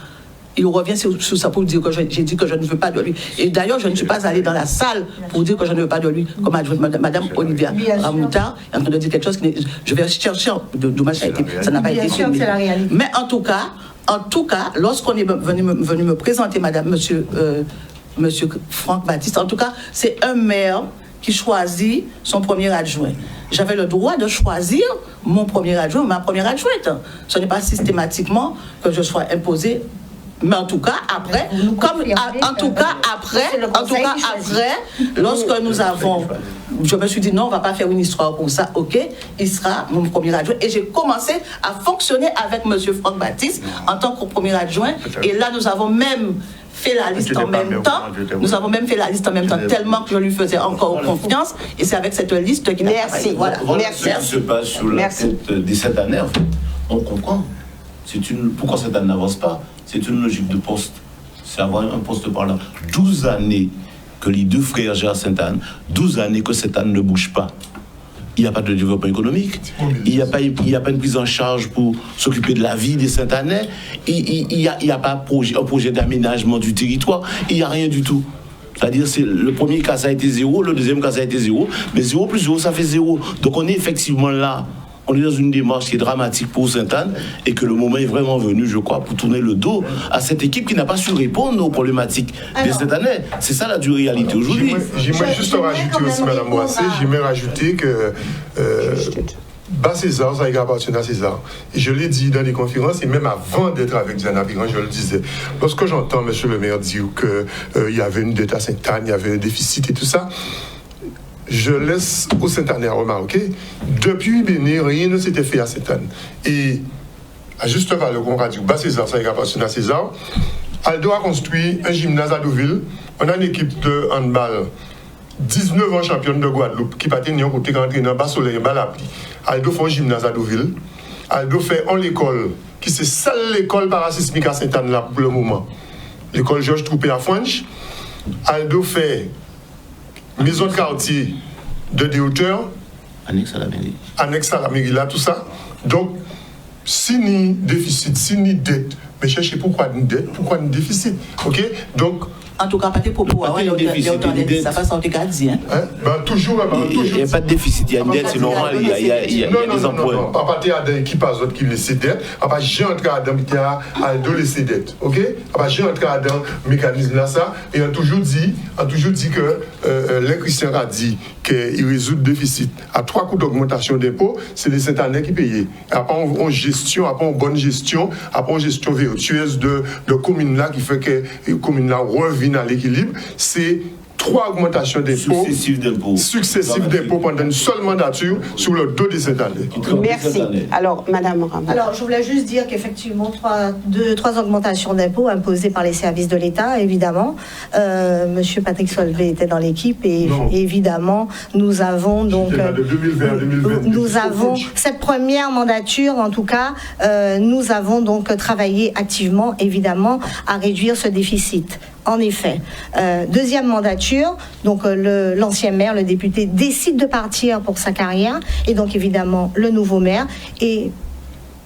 pour dire que j'ai dit que je ne veux pas de lui. Et d'ailleurs, je ne suis pas allée dans la salle pour dire que je ne veux pas de lui, comme Madame Olivia Ramouta est en train de dire quelque chose je vais chercher, dommage, ça n'a pas été filmé. Mais en tout cas, En tout cas, lorsqu'on est venu me présenter, monsieur Franck Baptiste, en tout cas, c'est un maire qui choisit son premier adjoint. J'avais le droit de choisir mon premier adjoint, ma première adjointe. Ce n'est pas systématiquement que je sois imposée. Mais en tout cas, après, lorsque nous avons, je me suis dit non, on ne va pas faire une histoire pour ça, ok, il sera mon premier adjoint. Et j'ai commencé à fonctionner avec M. Franck Baptiste en tant que premier adjoint. Et là, nous avons même fait la liste en même temps. Nous avons même fait la liste en même temps, tellement que je lui faisais encore confiance. Et c'est avec cette liste qu'il a travaillé. Voilà ce qui se passe sur la tête des 7 années, en fait. On comprend. Pourquoi cette année n'avance pas? C'est une logique de poste. C'est avoir un poste par là. 12 années que les deux frères gèrent Sainte-Anne, 12 années que Sainte-Anne ne bouge pas. Il n'y a pas de développement économique. Il n'y a pas une prise en charge pour s'occuper de la vie des Sainte-Annais. Il n'y a pas un projet d'aménagement du territoire. Il n'y a rien du tout. C'est-à-dire, le premier cas, ça a été 0, le deuxième cas, ça a été 0. Mais 0 plus 0, ça fait 0. Donc on est effectivement là. On est dans une démarche qui est dramatique pour Sainte-Anne et que le moment est vraiment venu, je crois, pour tourner le dos à cette équipe qui n'a pas su répondre aux problématiques de cette année. C'est ça la dure réalité aujourd'hui. J'aimerais juste rajouter aussi, Mme Boissé, j'aimerais rajouter que Bas César, ça appartient à César. Et je l'ai dit dans les conférences, et même avant d'être avec Diana Piran, je le disais. Lorsque j'entends M. le maire dire qu'il y avait une dette à Sainte-Anne, il y avait un déficit et tout ça, je laisse aux Sainte-Anne remarquer, depuis Bénin, rien ne s'était fait à Sainte-Anne. Et à juste valeur, on va dire, Bas César, ça appartient à César. Aldo a construit un gymnase à Deauville. On a une équipe de handball, 19 ans championne de Guadeloupe, qui partait en côté quand dans bas soleil, bas la pluie. Aldo fait un gymnase à Deauville. Aldo fait en l'école, qui c'est seule l'école parasismique à Sainte-Anne là pour le moment. L'école Georges Troupé à French. Aldo fait maison de quartier de des hauteurs. Annexe à la mairie. Annexe à la mairie, là, tout ça. Donc, si ni déficit, si ni dette, mais cherchez pourquoi une dette, pourquoi une déficit. OK? Donc, en tout cas, pas des propos. Ça passe en tout cas dit. Toujours. Il n'y a pas de déficit, il y a une dette, c'est normal, il y a des emprunts. Non. Papa, tu as des équipages qui laissent dette. Papa, j'ai entré à deux laisser dette. OK? Papa, j'ai entré à un mécanisme là, ça. Et on a toujours dit que les Christians ont dit qu'ils résout le déficit. À 3 coups d'augmentation d'impôts, c'est les Sainte-Annais qui payent. Après, on gestion, après, on bonne gestion, après, on gestion vertueuse de communes là qui fait que les communes là reviennent à l'équilibre, c'est 3 augmentations d'impôts successives d'impôts pendant une seule mandature sur le dos de cette année. Merci. Alors, Madame Ramon. Alors, je voulais juste dire qu'effectivement, 3 augmentations d'impôts imposées par les services de l'État, évidemment. Monsieur Patrick Solvay était dans l'équipe et évidemment, nous avons donc... de 2020 à 2022. Nous avons cette première mandature, en tout cas, nous avons donc travaillé activement, évidemment, à réduire ce déficit. En effet. Deuxième mandature, donc l'ancien maire, le député, décide de partir pour sa carrière, et donc évidemment le nouveau maire. Et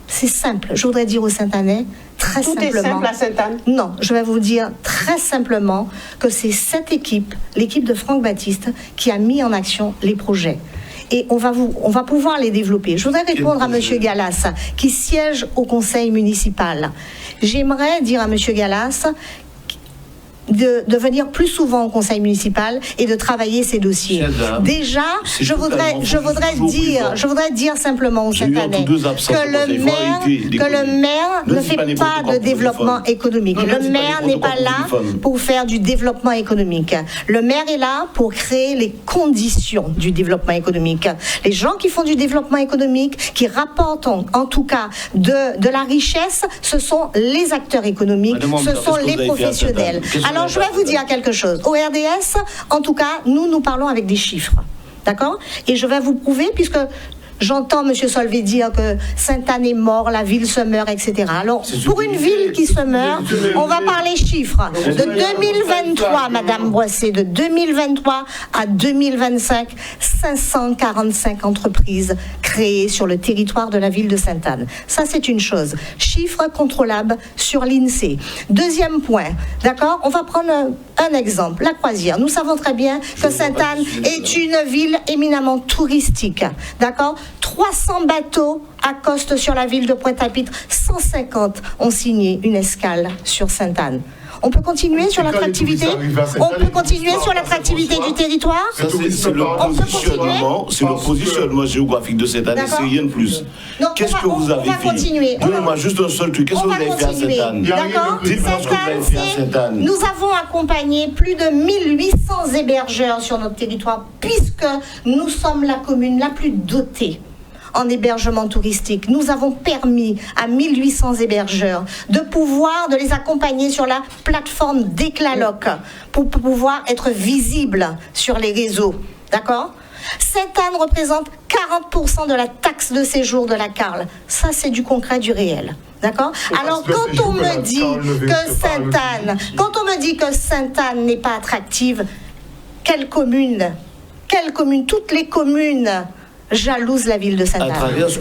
c'est simple, je voudrais dire aux Sainte-Annais, très simplement... Tout est simple à Sainte-Anne? Non, je vais vous dire très simplement que c'est cette équipe, l'équipe de Franck Baptiste, qui a mis en action les projets. Et on va pouvoir les développer. Je voudrais répondre à M. Gallas, qui siège au conseil municipal. J'aimerais dire à M. Gallas de venir plus souvent au conseil municipal et de travailler ces dossiers. Déjà, je voudrais dire simplement aux Sainte-Annais que le maire ne fait pas de développement économique. Le maire n'est pas là pour faire du développement économique. Le maire est là pour créer les conditions du développement économique. Les gens qui font du développement économique, qui rapportent en tout cas de la richesse, ce sont les acteurs économiques, ce sont les professionnels. Alors, je vais vous dire quelque chose. Au RDS, en tout cas, nous parlons avec des chiffres. D'accord? Et je vais vous prouver, puisque j'entends M. Solvay dire que Sainte-Anne est mort, la ville se meurt, etc. Alors, pour une ville qui se meurt, on va parler chiffres. De 2023, Madame Boissé, de 2023 à 2025, 545 entreprises créées sur le territoire de la ville de Sainte-Anne. Ça, c'est une chose. Chiffres contrôlables sur l'INSEE. Deuxième point, d'accord? On va prendre un exemple, la Croisière. Nous savons très bien que Sainte-Anne est une ville éminemment touristique, d'accord? 300 bateaux accostent sur la ville de Pointe-à-Pitre. 150 ont signé une escale sur Sainte-Anne. On peut continuer sur l'attractivité. On peut continuer sur l'attractivité du territoire. Ça, c'est le positionnement géographique de cette année, c'est rien de plus. Qu'est-ce que vous avez fait? Donnez-moi juste un seul truc. Qu'est-ce que vous avez fait à Sainte-Anne? D'accord. Nous avons accompagné plus de 1800 hébergeurs sur notre territoire, puisque nous sommes la commune la plus dotée en hébergement touristique. Nous avons permis à 1800 hébergeurs de les accompagner sur la plateforme Déclaloc pour pouvoir être visibles sur les réseaux. D'accord ? Sainte-Anne représente 40% de la taxe de séjour de la Carle. Ça, c'est du concret, du réel. D'accord ? Alors, quand on me dit que Sainte-Anne n'est pas attractive, quelle commune, toutes les communes jalouse la ville de Sainte-Anne.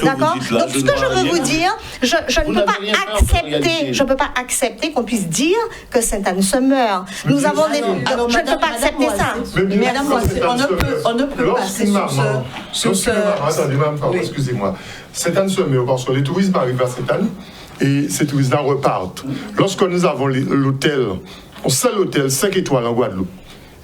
D'accord ? Donc, ce que je veux vous dire, je ne peux pas accepter qu'on puisse dire que Sainte-Anne se meurt. Nous avons des... je ne peux pas accepter ça. Madame Boissé, on ne peut pas passer sur ce... Attendez, madame, excusez-moi. Sainte-Anne se meurt parce que les touristes arrivent à Sainte-Anne et ces touristes-là repartent. Lorsque nous avons l'hôtel, un seul hôtel 5 étoiles en Guadeloupe,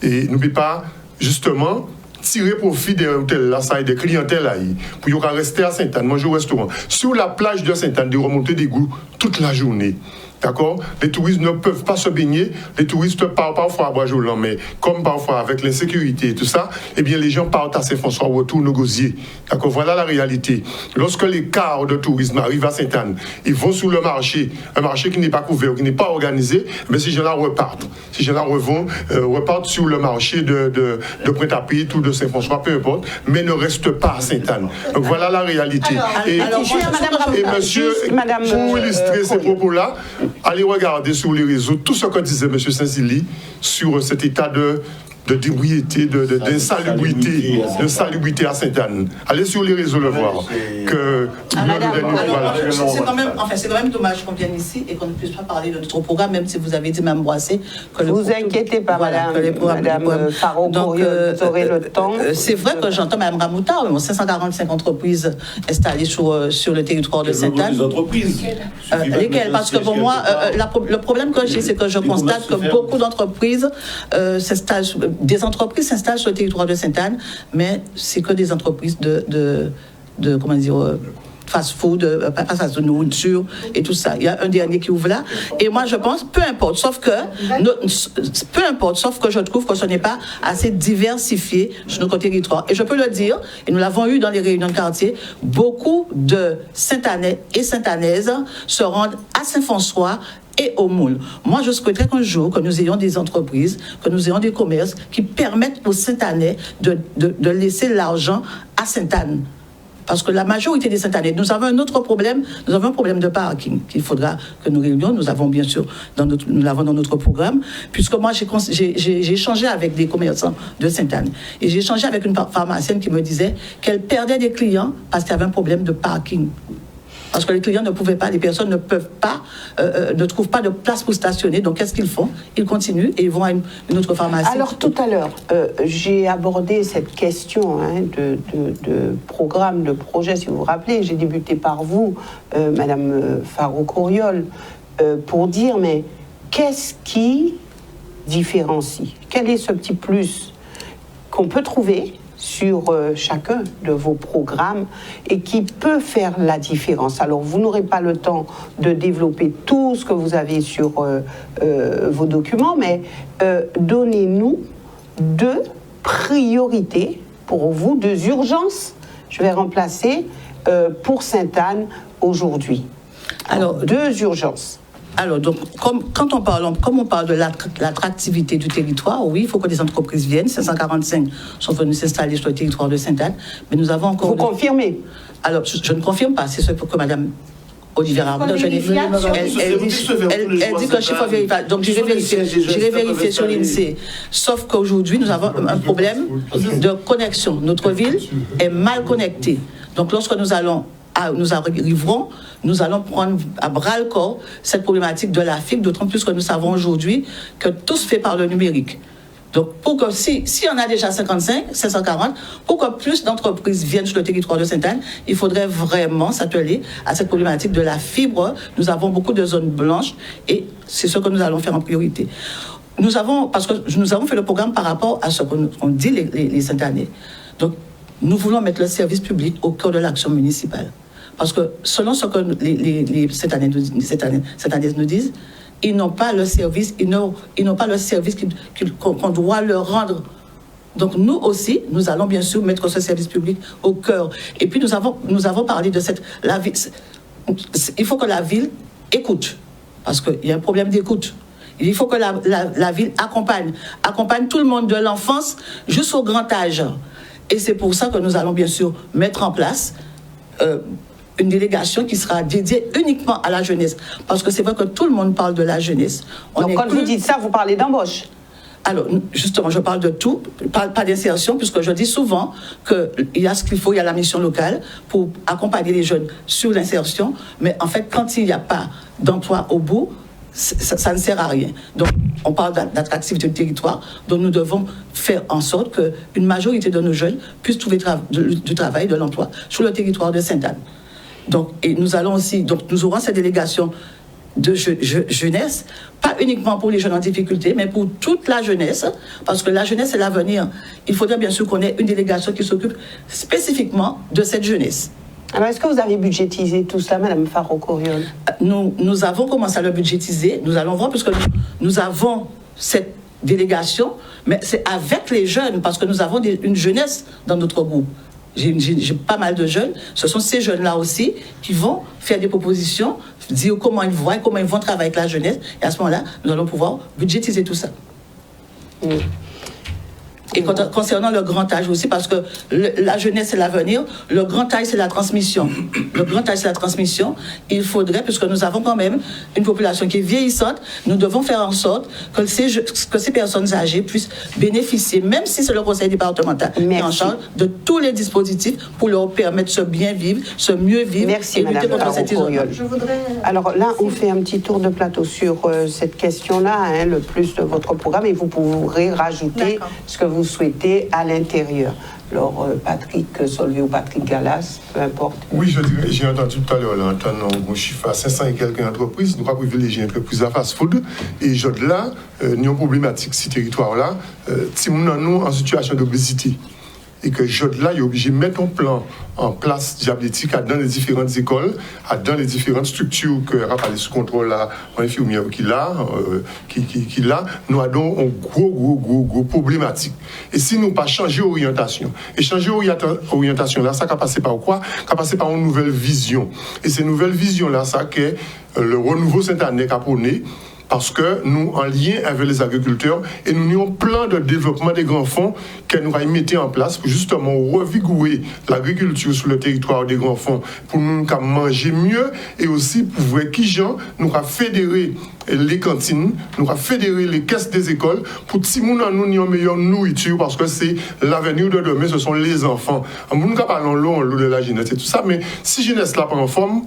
et nous ne pouvons pas, justement, tirer profit des hôtels là, ça et des clientèles là, pour rester à Sainte-Anne, manger au restaurant. Sur la plage de Sainte-Anne, de remonter des goûts toute la journée. D'accord ? Les touristes ne peuvent pas se baigner. Les touristes partent parfois à Bois-Jolant, mais comme parfois avec l'insécurité et tout ça, eh bien les gens partent à Saint-François, retournent au Gosier. D'accord ? Voilà la réalité. Lorsque les cars de tourisme arrivent à Sainte-Anne, ils vont sur le marché, un marché qui n'est pas couvert, qui n'est pas organisé, mais ces gens-là repartent. Ces gens-là repartent sur le marché de Pointe-à-Pitre ou de Saint-François, peu importe, mais ne restent pas à Sainte-Anne. Donc voilà la réalité. Et monsieur, pour illustrer ces propos-là, allez regarder sur les réseaux tout ce que disait M. Saint-Zili sur cet état de d'ébriété, d'insalubrité à Sainte-Anne. Allez sur les réseaux le voir. C'est quand même dommage qu'on vienne ici et qu'on ne puisse pas parler de notre programme, même si vous avez dit, Mme Boissé, que vous inquiétez pas, Madame Faro, vous aurez le temps. C'est vrai que j'entends Mme Ramouta, 545 entreprises installées sur le territoire de Sainte-Anne. Les entreprises. Lesquelles? Parce que pour moi, le problème que j'ai, c'est que je constate que beaucoup d'entreprises des entreprises s'installent sur le territoire de Sainte-Anne, mais c'est que des entreprises de comment dire, fast-food, passage de nourriture et tout ça. Il y a un dernier qui ouvre là. Et moi, je pense, peu importe, sauf que je trouve que ce n'est pas assez diversifié sur notre territoire. Et je peux le dire, et nous l'avons eu dans les réunions de quartier, beaucoup de Sainte-Annais et Sainte-Annaises se rendent à Saint-François et au Moule. Moi, je souhaiterais qu'un jour, que nous ayons des entreprises, que nous ayons des commerces qui permettent aux Sainte-Annais de laisser l'argent à Sainte-Anne. Parce que la majorité des Sainte-Annais, nous avons un autre problème, nous avons un problème de parking qu'il faudra que nous réunions. Nous avons bien sûr, nous l'avons dans notre programme, puisque moi j'ai échangé avec des commerçants de Sainte-Anne. Et j'ai échangé avec une pharmacienne qui me disait qu'elle perdait des clients parce qu'il y avait un problème de parking. Parce que les clients ne pouvaient pas, les personnes ne peuvent pas, ne trouvent pas de place pour stationner. Donc, qu'est-ce qu'ils font ? Ils continuent et ils vont à une autre pharmacie. Alors, tout à l'heure, j'ai abordé cette question de programme, de projet. Si vous vous rappelez, j'ai débuté par vous, Madame Faro-Couriol, pour dire, mais qu'est-ce qui différencie ? Quel est ce petit plus qu'on peut trouver sur chacun de vos programmes et qui peut faire la différence? Alors, vous n'aurez pas le temps de développer tout ce que vous avez sur vos documents, mais donnez-nous 2 priorités pour vous, 2 urgences, je vais remplacer, pour Sainte-Anne aujourd'hui. Alors, 2 urgences. Alors, donc, comme on parle de l'attractivité du territoire, oui, il faut que des entreprises viennent. 545 sont venus s'installer sur le territoire de Sainte-Anne, mais nous avons encore... Vous confirmez? Alors, je ne confirme pas, c'est ce que Mme Olivier Arnaud, elle dit que chiffre vérifiable. Donc, j'irai vérifier sur l'INSEE. Sauf qu'aujourd'hui, nous avons un problème de connexion. Notre ville est mal connectée. Donc, lorsque nous arriverons, nous allons prendre à bras-le-corps cette problématique de la fibre, d'autant plus que nous savons aujourd'hui que tout se fait par le numérique. Donc, pour que si on a déjà 540, pour que plus d'entreprises viennent sur le territoire de Sainte-Anne, il faudrait vraiment s'atteler à cette problématique de la fibre. Nous avons beaucoup de zones blanches et c'est ce que nous allons faire en priorité. Parce que nous avons fait le programme par rapport à ce qu'on dit les Sainte-Annais. Donc, nous voulons mettre le service public au cœur de l'action municipale. Parce que selon ce que les Sainte-Annais nous disent, ils n'ont pas le service, qu'on doit leur rendre. Donc nous aussi, nous allons bien sûr mettre ce service public au cœur. Et puis nous avons parlé de il faut que la ville écoute, parce qu'il y a un problème d'écoute. Il faut que la ville accompagne tout le monde de l'enfance jusqu'au grand âge. Et c'est pour ça que nous allons bien sûr mettre en place une délégation qui sera dédiée uniquement à la jeunesse. Parce que c'est vrai que tout le monde parle de la jeunesse. Donc quand vous dites ça, vous parlez d'embauche? Alors, justement, je parle de tout, pas d'insertion, puisque je dis souvent qu'il y a ce qu'il faut, il y a la mission locale pour accompagner les jeunes sur l'insertion. Mais en fait, quand il n'y a pas d'emploi au bout, ça ne sert à rien. Donc, on parle d'attractivité du territoire, donc nous devons faire en sorte qu'une majorité de nos jeunes puissent trouver du travail, de l'emploi sur le territoire de Sainte-Anne. Donc, et nous aurons cette délégation de jeunesse, pas uniquement pour les jeunes en difficulté, mais pour toute la jeunesse, parce que la jeunesse, c'est l'avenir. Il faudrait bien sûr qu'on ait une délégation qui s'occupe spécifiquement de cette jeunesse. Alors, est-ce que vous avez budgétisé tout cela, Mme Faro-Coriol? Nous avons commencé à le budgétiser. Nous allons voir, puisque nous avons cette délégation, mais c'est avec les jeunes, parce que nous avons une jeunesse dans notre groupe. J'ai pas mal de jeunes. Ce sont ces jeunes-là aussi qui vont faire des propositions, dire comment ils voient, comment ils vont travailler avec la jeunesse. Et à ce moment-là, nous allons pouvoir budgétiser tout ça. Et concernant le grand âge aussi, parce que la jeunesse, c'est l'avenir, le grand âge, c'est la transmission. Le grand âge, c'est la transmission. Il faudrait, puisque nous avons quand même une population qui est vieillissante, nous devons faire en sorte que ces personnes âgées puissent bénéficier, même si c'est le conseil départemental qui est en charge de tous les dispositifs pour leur permettre de se bien vivre, se mieux vivre. Merci, et lutter contre cette isolement. Alors là, on fait un petit tour de plateau sur cette question-là, le plus de votre programme, et vous pourrez rajouter ce que vous souhaitez à l'intérieur. Alors, Patrick Solvay ou Patrick Gallas, peu importe. Oui, je dirais, j'ai entendu tout à l'heure, entendre un chiffre à 500 et quelques entreprises, nous avons privilégié un peu plus à fast-food, et là, nous avons une problématique, ces territoires-là, si nous sommes en situation d'obésité, et que là, il est obligé de mettre un plan en place diabétique dans les différentes écoles, dans les différentes structures que rappelé sous contrôle là, infirmière qui nous avons une gros problématique. Et si nous pas changer orientation, et changer orientation là, ça va passer par quoi? Ça va passer par une nouvelle vision. Et cette nouvelle vision là, ça que le renouveau Sainte-Année a prôné. Parce que nous, en lien avec les agriculteurs, et nous avons plein de développement des grands fonds que nous avons mis en place pour justement revigorer l'agriculture sur le territoire des grands fonds, pour nous manger mieux et aussi pour voir qui gens nous avons fédéré les cantines, nous avons fédéré les caisses des écoles pour que nous ayons une meilleure nourriture parce que c'est l'avenir de demain, ce sont les enfants. Nous parlons de la jeunesse et tout ça, mais si jeunesse là pas en forme,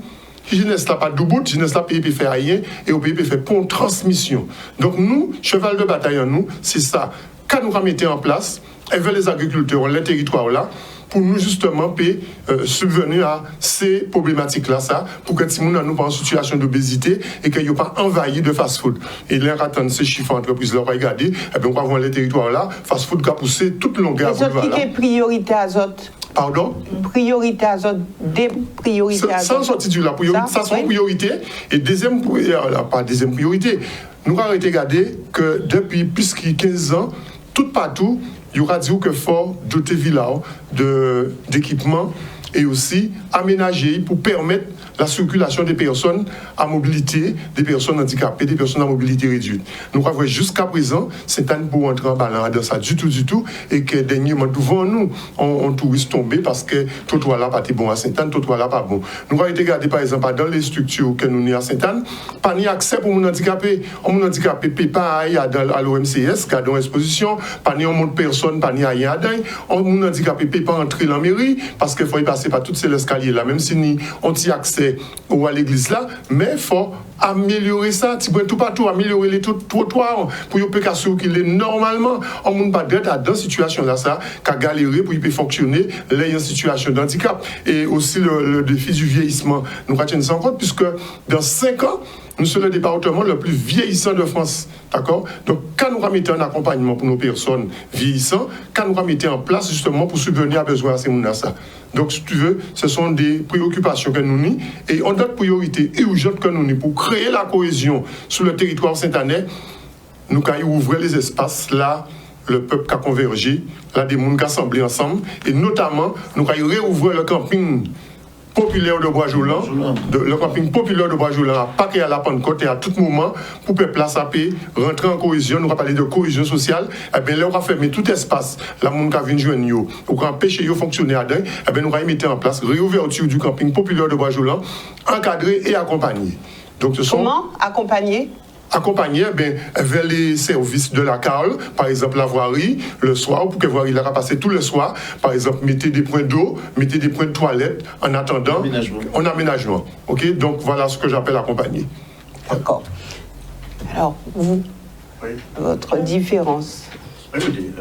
jeunesse là pas de bout, jeunesse là pays peut faire rien et au pays peut faire pour transmission. Donc nous, cheval de bataille en nous, c'est ça. Quand nous mettons en place, avec les agriculteurs, les territoires là, pour nous justement subvenir à ces problématiques-là, ça, pour que si nous n'avons pas en situation d'obésité et qu'il n'y ait pas envahi de fast-food. Et là, attendre ces chiffres entreprises là, regarder, et bien on va voir les territoires là, fast-food qui a poussé toute longueur. Les autres qui est priorité azote. Pardon? Priorité azote, des priorités azote. Sans sortir du là, ça c'est une priorité. Et deuxième priorité, nous avons regardé que depuis plus de 15 ans, tout partout, il y aura dit que fort doté village d'équipements et aussi aménager pour permettre la circulation des personnes à mobilité, des personnes handicapées, des personnes à mobilité réduite. Nous avons jusqu'à présent, c'est un pour entrer en balance dans ça du tout, et que dernièrement, devant nous, on touriste tombé parce que tout là pas bon à Sainte-Anne, tout là pas bon. Nous avons été regardé par exemple dans les structures que nous avons à Sainte-Anne, pas ni accès pour mon handicapé. On handicapé pas à l'OMCS, qui a dans l'exposition, pas ni on monte personne, pas ni à rien, on handicapé pas entrer dans la mairie parce qu'il faut y passer passer par toutes ces escaliers là, même si nous on y accès ou à l'église là, mais il faut améliorer ça, tout partout, améliorer les trottoirs pour que les circuler normalement. On ne peut pas être dans cette situation là, ça, qu'à galérer pour qu'il fonctionner, là, il y a une situation d'handicap. Et aussi le défi du vieillissement, nous ratons ça en compte, puisque dans 5 ans, nous sommes le département le plus vieillissant de France. D'accord? Donc, quand nous remettons un accompagnement pour nos personnes vieillissantes, quand nous remettons en place justement pour subvenir à besoin à ces gens-là. Donc, si tu veux, ce sont des préoccupations que nous avons et on donne priorité urgente que nous avons pour créer la cohésion sur le territoire saint-anais. Nous avons ouvert les espaces là. Le peuple a convergé, là des gens qui assemblés ensemble, et notamment, nous avons réouvert le camping populaire de Bois-Joulan, le camping populaire de Bois-Joulan à Pâques et à la Pentecôte et à tout moment, pour que place à paix, rentrer en cohésion, nous allons parler de cohésion sociale, et bien là, on va fermer tout espace, là, mon cas vient joindre yo, ou quand empêcher yo fonctionner à dingue, et bien nous allons mettre en place réouverture du camping populaire de Bois-Joulan, encadré et accompagné. Donc, ce sont... Comment accompagner vers les services de la CAL, par exemple la voirie, le soir, pour que la voirie la passer tout le soir, par exemple, mettez des points d'eau, mettez des points de toilette en attendant, en aménagement. Ok, donc voilà ce que j'appelle accompagner. D'accord. Alors, vous, votre différence? Écoutez,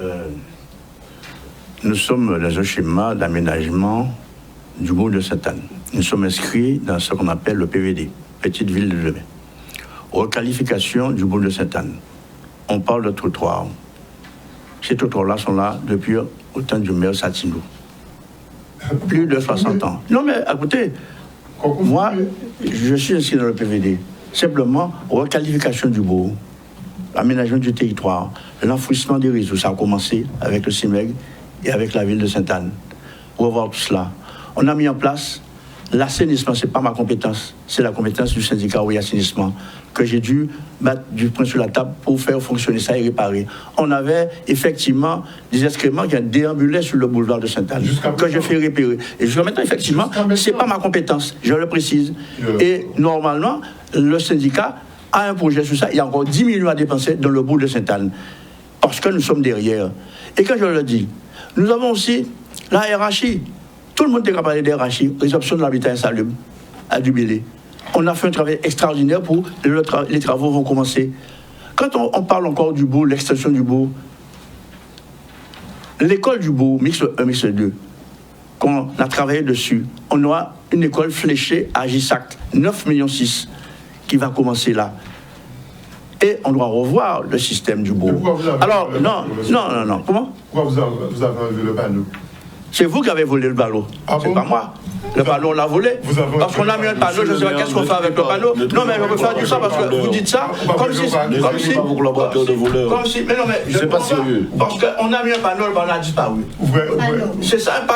nous sommes dans un schéma d'aménagement du bourg de Sainte-Anne. Nous sommes inscrits dans ce qu'on appelle le PVD, Petite Ville de demain. Requalification du bourg de Sainte-Anne. On parle de trottoirs. Ces trottoirs-là sont là depuis au temps du maire Satinou. Plus de 60 ans. Non mais écoutez, moi, je suis inscrit dans le PVD. Simplement, requalification du bourg, aménagement du territoire, l'enfouissement des réseaux. Ça a commencé avec le CIMEG et avec la ville de Sainte-Anne. Revoir tout cela. On a mis en place l'assainissement, ce n'est pas ma compétence, c'est la compétence du syndicat oui assainissement, que j'ai dû mettre du poing sur la table pour faire fonctionner ça et réparer. On avait effectivement des excréments qui déambulaient sur le boulevard de Sainte-Anne, que j'ai fait repérer. Et jusqu'à maintenant, effectivement, ce n'est pas ma compétence, je le précise. Et normalement, le syndicat a un projet sur ça, il y a encore 10 millions à dépenser dans le bourg de Sainte-Anne, parce que nous sommes derrière. Et quand je le dis, nous avons aussi la hiérarchie. Tout le monde est capable de RHI, résorption de l'habitat insalubre, à Dubélé. On a fait un travail extraordinaire pour les travaux vont commencer. Quand on parle encore du bourg, l'extension du bourg, l'école du bourg, mix 1, mix 2, qu'on a travaillé dessus, on aura une école fléchée à Gissac, 9,6 millions qui va commencer là. Et on doit revoir le système du bourg. Alors, non. Comment? Pourquoi vous avez enlevé le panneau? C'est vous qui avez volé le ballon. Ah c'est pas moi. Le panneau, on l'a volé. Parce qu'on a mis un panneau, je ne sais pas qu'est-ce qu'on fait avec le panneau. Non, mais je peux faire du ça parce que vous dites ça comme si. Mais non, mais. C'est pas sérieux. Parce qu'on a mis un panneau, le panneau a disparu. C'est ça, un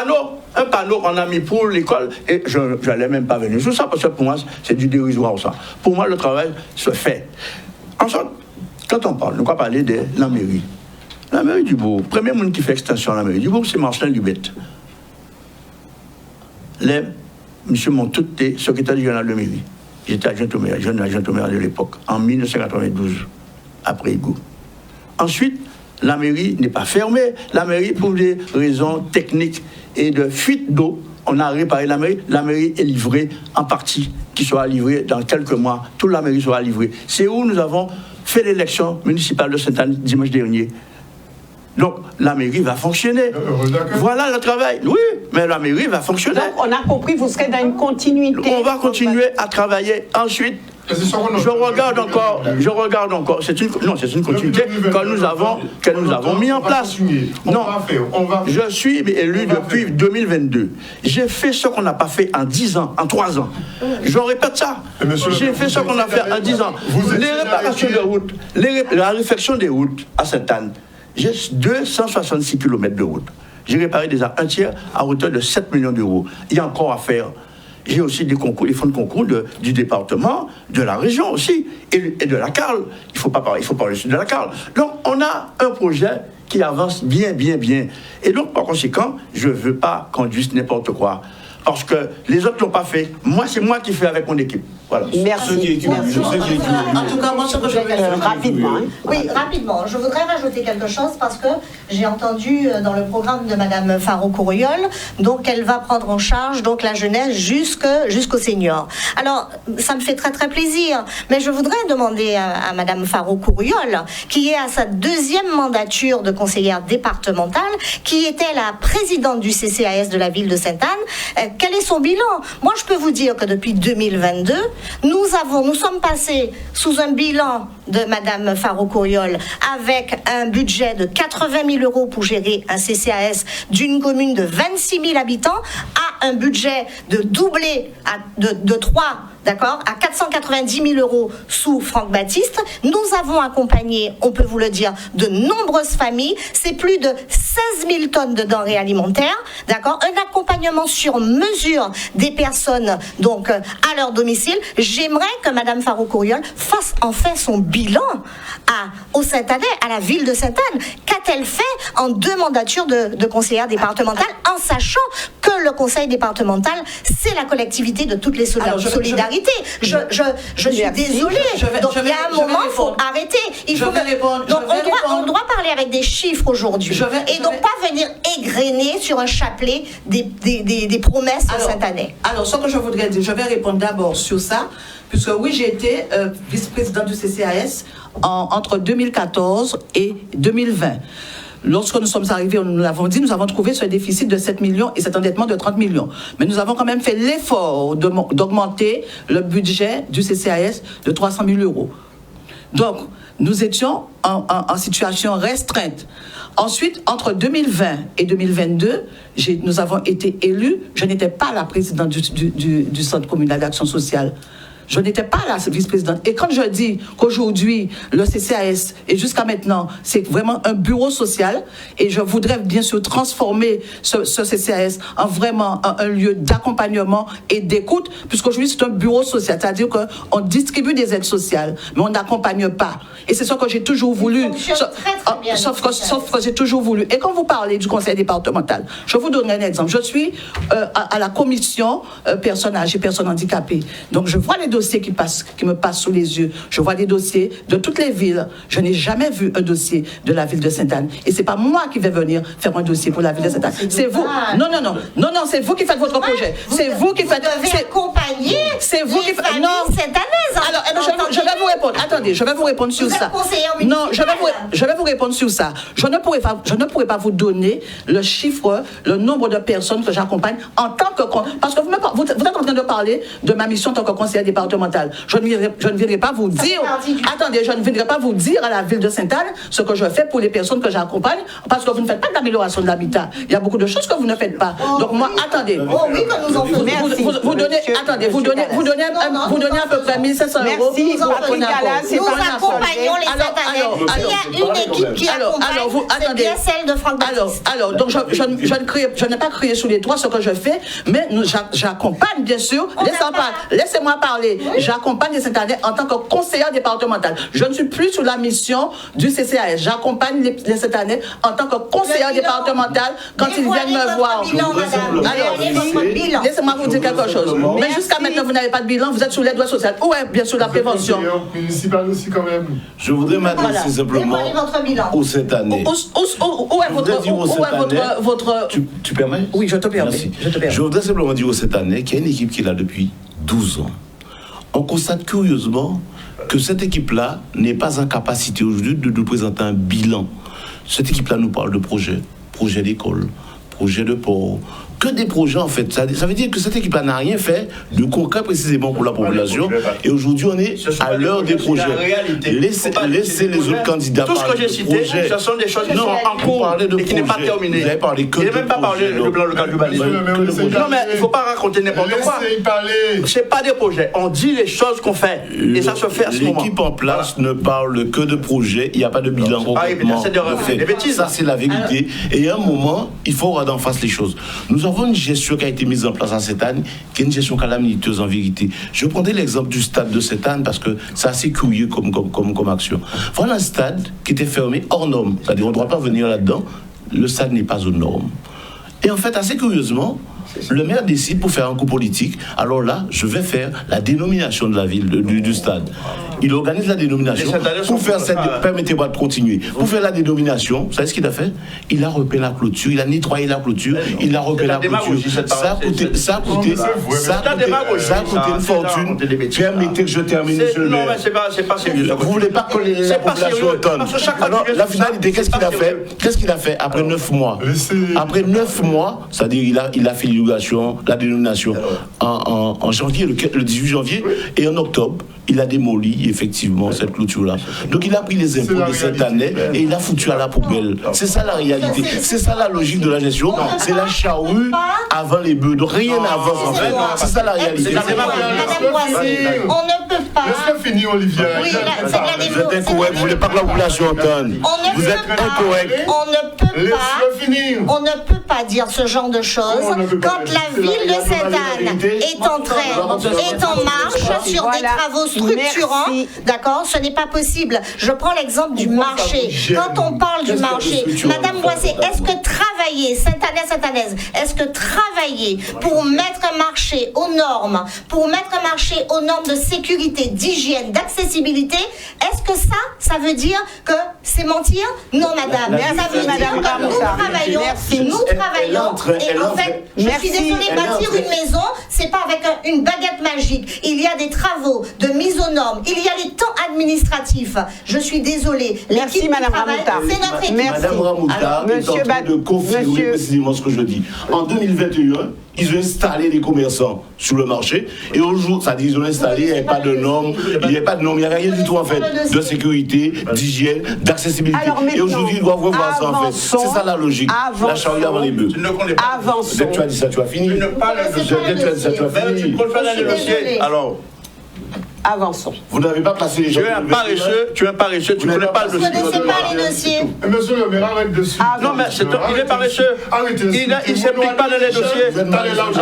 panneau qu'on a mis pour l'école. Et je n'allais même pas venir sur ça parce que pour moi, c'est du dérisoire ça. Pour moi, le travail se fait. Ensuite, quand on parle, nous allons parler de la mairie. La mairie du bourg, le premier monde qui fait extension à la mairie du bourg, c'est Marcelin Lubette. Monsieur m'ont tous été secrétaire général de mairie. J'étais adjoint au maire, jeune adjoint au maire de l'époque, en 1992, après Higo. Ensuite, la mairie n'est pas fermée. La mairie, pour des raisons techniques et de fuite d'eau, on a réparé la mairie. La mairie est livrée en partie, qui sera livrée dans quelques mois. Toute la mairie sera livrée. C'est où nous avons fait l'élection municipale de Sainte-Anne dimanche dernier. Donc, la mairie va fonctionner. Voilà le travail. Oui, mais la mairie va fonctionner. Donc, on a compris, vous serez dans une continuité. On va continuer à travailler. Ensuite, je regarde encore. C'est une continuité que nous avons mis en place. Non, je suis élu depuis 2022. J'ai fait ce qu'on n'a pas fait en 10 ans, en 3 ans. Je répète ça. J'ai fait ce qu'on a fait en 10 ans. Les réparations de routes, la réfection des routes à Sainte-Anne. J'ai 266 km de route. J'ai réparé déjà un tiers à hauteur de 7 millions d'euros. Il y a encore à faire. J'ai aussi des concours, des fonds de concours du département, de la région aussi, et de la CAL. Il faut parler aussi de la CAL. Donc, on a un projet qui avance bien. Et donc, par conséquent, je ne veux pas qu'on dise n'importe quoi. Parce que les autres ne l'ont pas fait. Moi, c'est moi qui fais avec mon équipe. Voilà. Merci. En tout cas, moi, ce que je vais rapidement. Oui, rapidement. Je voudrais rajouter quelque chose parce que j'ai entendu dans le programme de Madame Faro-Courriol, donc elle va prendre en charge donc la jeunesse jusqu'aux seniors. Alors, ça me fait très très plaisir, mais je voudrais demander à Madame Faro-Courriol, qui est à sa deuxième mandature de conseillère départementale, qui était la présidente du CCAS de la ville de Sainte-Anne, quel est son bilan? Moi, je peux vous dire que depuis 2022, nous sommes passés sous un bilan de Madame Faro-Courriol avec un budget de 80 000 euros pour gérer un CCAS d'une commune de 26 000 habitants à un budget de doubler de 3, d'accord, à 490 000 euros sous Franck Baptiste. Nous avons accompagné, on peut vous le dire, de nombreuses familles. C'est plus de 16 000 tonnes de denrées alimentaires, d'accord, un accompagnement sur mesure des personnes donc à leur domicile. J'aimerais que Madame Faro-Courriol fasse enfin son bilan au Sainte-Annais, à la ville de Sainte-Anne. Qu'a-t-elle fait en 2 mandatures de conseillère départementale, en sachant que le conseil départemental, c'est la collectivité de toutes les solidarités. Je suis désolée. Donc il y a un moment, il faut arrêter. On doit parler avec des chiffres aujourd'hui. Et donc pas venir égrener sur un chapelet des promesses de Sainte-Annais. Alors, ce que je voudrais dire, je vais répondre d'abord sur ça, puisque oui, j'ai été vice-présidente du CCAS entre 2014 et 2020. Lorsque nous sommes arrivés, nous l'avons dit, nous avons trouvé ce déficit de 7 millions et cet endettement de 30 millions. Mais nous avons quand même fait l'effort d'augmenter le budget du CCAS de 300 000 euros. Donc, nous étions en situation restreinte. Ensuite, entre 2020 et 2022, nous avons été élus. Je n'étais pas la présidente du Centre communal d'action sociale. Je n'étais pas la vice-présidente. Et quand je dis qu'aujourd'hui, le CCAS, et jusqu'à maintenant, c'est vraiment un bureau social, et je voudrais bien sûr transformer ce CCAS en vraiment un lieu d'accompagnement et d'écoute, puisqu'aujourd'hui, c'est un bureau social. C'est-à-dire qu'on distribue des aides sociales, mais on n'accompagne pas. Et c'est ce que j'ai toujours voulu. Sauf que j'ai toujours voulu. Et quand vous parlez du conseil départemental, je vous donne un exemple. Je suis à la commission personnes âgées, personnes handicapées. Donc, je vois les dossiers qui me passent sous les yeux. Je vois des dossiers de toutes les villes. Je n'ai jamais vu un dossier de la ville de Sainte-Anne. Et c'est pas moi qui vais venir faire un dossier pour la ville de Sainte-Anne. C'est vous. Non, c'est vous qui faites votre projet. C'est vous qui faites. Vous devez accompagner. C'est vous qui faites. Non. Alors, je vais vous répondre. Attendez, je vais vous répondre sur ça. Non, je vais vous répondre sur ça. Je ne pourrais pas vous donner le chiffre, le nombre de personnes que j'accompagne en tant que... Parce que vous êtes en train de parler de ma mission en tant que conseillère départementale. Je ne viendrai pas vous dire... Attendez, je ne viendrai pas vous dire à la ville de Sainte-Anne ce que je fais pour les personnes que j'accompagne, parce que vous ne faites pas d'amélioration de l'habitat. Il y a beaucoup de choses que vous ne faites pas. Donc moi, attendez. Oh oui, que nous en faisons. Vous donnez à peu près 1 500 euros. Merci, nous accompagnons les Sainte-Annais. Il y a une équipe qui accompagne, c'est bien celle de Franck Baptiste. Alors, donc je n'ai pas crié sous les toits ce que je fais, mais j'accompagne, bien sûr. Laissez-moi parler. Oui. J'accompagne les Sainte-Annais en tant que conseillère départementale. Je ne suis plus sous la mission du CCAS. J'accompagne les Sainte-Annais en tant que conseillère départementale quand ils viennent me voir. Laissez-moi vous dire quelque chose. Mais jusqu'à maintenant, vous n'avez pas de bilan, vous êtes sous l'aide sociale. Où est bien sûr la prévention? Municipal aussi quand même. Je voudrais m'adresser simplement aux Sainte-Annais. Où est votre... Tu permets? Oui, je te permets. Merci. Je voudrais simplement dire aux Sainte-Annais qu'il y a une équipe qui est là depuis 12 ans. On constate curieusement que cette équipe-là n'est pas en capacité aujourd'hui de nous présenter un bilan. Cette équipe-là nous parle de projets d'école, projets de port, que des projets en fait. Ça veut dire que cette équipe-là n'a rien fait de concret précisément pour la population. Et aujourd'hui, on est à l'heure des projets. Laissez les autres candidats parler. Tout ce que j'ai cité, ce sont des choses qui sont en cours et qui n'est pas terminé. Vous n'avez parlé que de même pas parlé du plan local urbanisme. Non, mais il ne faut pas raconter n'importe quoi. Ce n'est pas des projets. On dit les choses qu'on fait. Et ça se fait à ce moment. L'équipe en place ne parle que de projets. Il n'y a pas de bilan concrètement fait. Ça, c'est la vérité. Et à un moment, il faut regarder en face les choses. Nous avons une gestion qui a été mise en place à Sainte-Anne, qui est une gestion calamiteuse en vérité. Je prendrai l'exemple du stade de Sainte-Anne parce que c'est assez curieux comme action. Voilà un stade qui était fermé hors norme. C'est-à-dire on ne doit pas venir là-dedans. Le stade n'est pas aux normes. Et en fait, assez curieusement, Le maire décide pour faire un coup politique. Alors là, je vais faire la dénomination de la ville, du stade. Il organise la dénomination pour faire cette... Permettez-moi de continuer. Pour faire la dénomination, vous savez ce qu'il a fait? Il a repeint la clôture, il a nettoyé la clôture, il a repeint la clôture. Ça a coûté une fortune. Permettez que je termine, monsieur le maire. Non, mais c'est pas sérieux. Vous ne voulez pas que la population entende. Alors, la finalité, qu'est-ce qu'il a fait? Qu'est-ce qu'il a fait après 9 mois? Après 9 mois, c'est-à-dire il a fait l'inauguration, la dénomination en janvier, le 18 janvier, et en octobre, il a démoli effectivement cette clôture-là. Donc il a pris les impôts de cette année et il a foutu à la poubelle. C'est ça la réalité. C'est ça la logique de la gestion. C'est la charrue avant les bœufs. Donc rien n'avance en fait. C'est ça la réalité. On ne peut pas. Laisse-le finir, Olivier. Oui, vous êtes incorrect. Vous ne voulez pas que la population entende. Vous êtes incorrect. On ne peut pas dire ce genre de choses quand la ville de Sainte-Anne est en marche sur des travaux structurants. D'accord, ce n'est pas possible. Je prends l'exemple du marché. Quand on parle du marché, Madame Boissé, est-ce que travailler, Sainte-Anne, est-ce que travailler pour mettre un marché aux normes, de sécurité, d'hygiène, d'accessibilité, est-ce que ça veut dire que c'est mentir? Non, madame. Ça veut dire que nous travaillons, et en fait, je suis désolée, bâtir une maison, c'est pas avec une baguette magique. Il y a des travaux de mise aux normes, il y a les temps administratifs. Je suis désolée. Merci, Madame Ramouta. C'est notre équipe. Madame Ramouta est en train de confirmer précisément ce que je dis. En 2021, ils ont installé des commerçants sur le marché et aujourd'hui, c'est-à-dire ils ont installé, il n'y a pas de normes, il n'y a rien du tout en fait, de sécurité, d'hygiène, d'accessibilité. Et aujourd'hui, ils doivent revoir ça en fait. C'est ça la logique. La charrue avant les bœufs. Avançons. Dès que tu as dit ça, tu as fini. Dès que tu as dit ça, tu as fini. Alors. Avançons. Vous n'avez pas placé les gens. Tu es un paresseux, tu ne connais pas le dossier. Vous ne connaissez pas les dossiers. Monsieur le maire, arrête dessus. Non, mais il est paresseux. Arrêtez. Il ne s'implique pas dans les dossiers. Vous êtes allé là où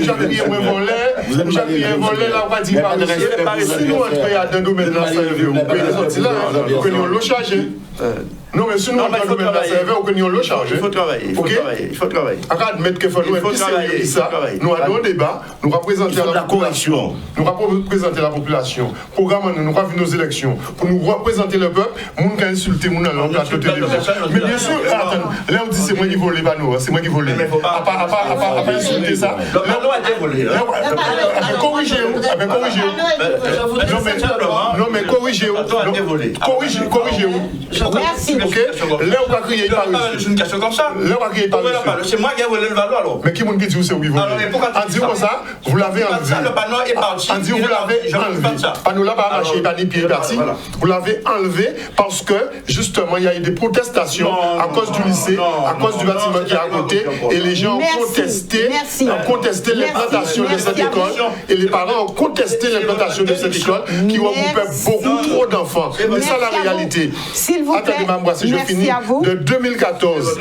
j'avais mis un volet. J'avais mis un volet là où on dit paresseux. Si nous entrons dans le domaine de la serveur, vous pouvez les sortir là, vous pouvez nous le charger. Non, mais si nous entrons dans le domaine de la serveur, vous pouvez nous le charger. Il faut travailler. Il faut travailler. Admettre qu'il faut nous être ça. Nous allons au débat, nous représenter la population. Nous représenter la population. Programme, nous avons vu nos élections pour nous représenter le peuple. Nous avons insulté mon nom à côté de mais bien sûr, attends, là on dit c'est moi qui vole les panneaux, c'est moi qui vole. À pas insulter ça. Le panneau a été volé. Corrigez-vous. Non, mais corrigez-vous. Corrigez-vous. Merci. Ok. Là on va crier par C'est une question comme ça. Là on va crier par c'est moi qui ai volé le panneau alors. Mais qui m'a dit que c'est oui volé? En disant comme ça, vous l'avez enlevé. Le panneau est parti. En disant vous l'avez enlevé. Pas nous là pas marché, pas ni pied parti. Vous l'avez enlevé parce que justement il y a eu des protestations à cause du lycée, à cause du bâtiment qui est à côté, et les gens ont contesté l'implantation de cette école, et les parents ont contesté l'implantation de cette école qui regroupait beaucoup trop d'enfants. C'est ça la réalité. S'il vous plaît, si je finis, de 2014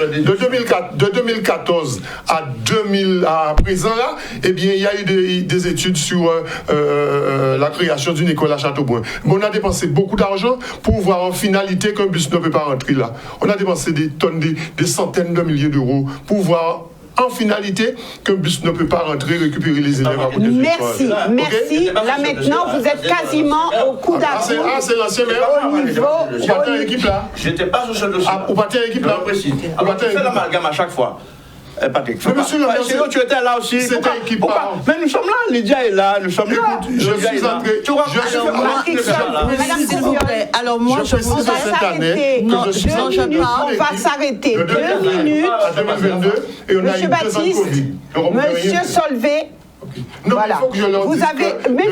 à présent là, eh bien il y a eu des études sur la création d'une école à Châteaubrun. Mais on a dépensé beaucoup d'argent pour voir en finalité qu'un bus ne peut pas rentrer là. On a dépensé des tonnes, des centaines de milliers d'euros pour voir en finalité qu'un bus ne peut pas rentrer récupérer les élèves à côté de l'école. Merci. Là maintenant, vous êtes quasiment au coup d'argent. C'est l'ancien maire. Vous partez à l'équipe là. J'étais pas sur ce dossier. Vous partez à l'équipe là. Vous faites l'amalgame à chaque fois. Patrick, mais monsieur le maire, tu étais là aussi. C'était équipe. Mais nous sommes là, Lydia est là, nous sommes là. Je suis entré. Madame, s'il vous plaît. Alors moi, je vous on va s'arrêter. On va s'arrêter 2 minutes. À 2022, et on a eu 2 ans de Covid. Monsieur Solvay. Non, voilà. il faut que je leur dise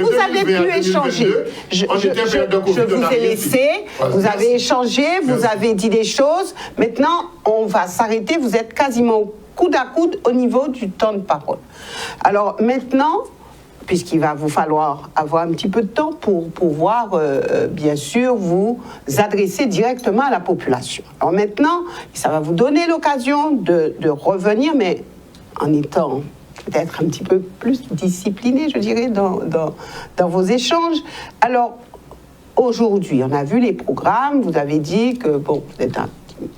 vous avez pu échanger. Je vous ai laissé, vous avez échangé, vous avez dit des choses. Maintenant, on va s'arrêter. Vous êtes quasiment coude à coude au niveau du temps de parole. Alors maintenant, puisqu'il va vous falloir avoir un petit peu de temps pour pouvoir, bien sûr, vous adresser directement à la population. Alors maintenant, ça va vous donner l'occasion de revenir, mais en étant peut-être un petit peu plus discipliné, je dirais, dans vos échanges. Alors, aujourd'hui, on a vu les programmes, vous avez dit que, bon, vous êtes un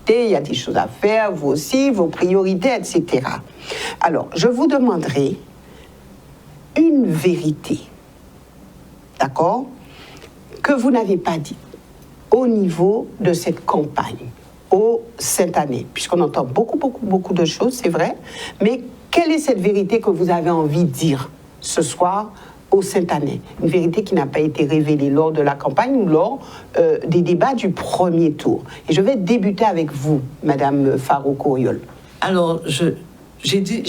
il y a des choses à faire, vous aussi, vos priorités, etc. Alors, je vous demanderai une vérité, d'accord, que vous n'avez pas dit au niveau de cette campagne, au Sainte-Année, puisqu'on entend beaucoup de choses, c'est vrai, mais quelle est cette vérité que vous avez envie de dire ce soir au Sainte-Année? Une vérité qui n'a pas été révélée lors de la campagne ou lors des débats du premier tour. Et je vais débuter avec vous, Madame Faro-Kouriol. Alors, j'ai dit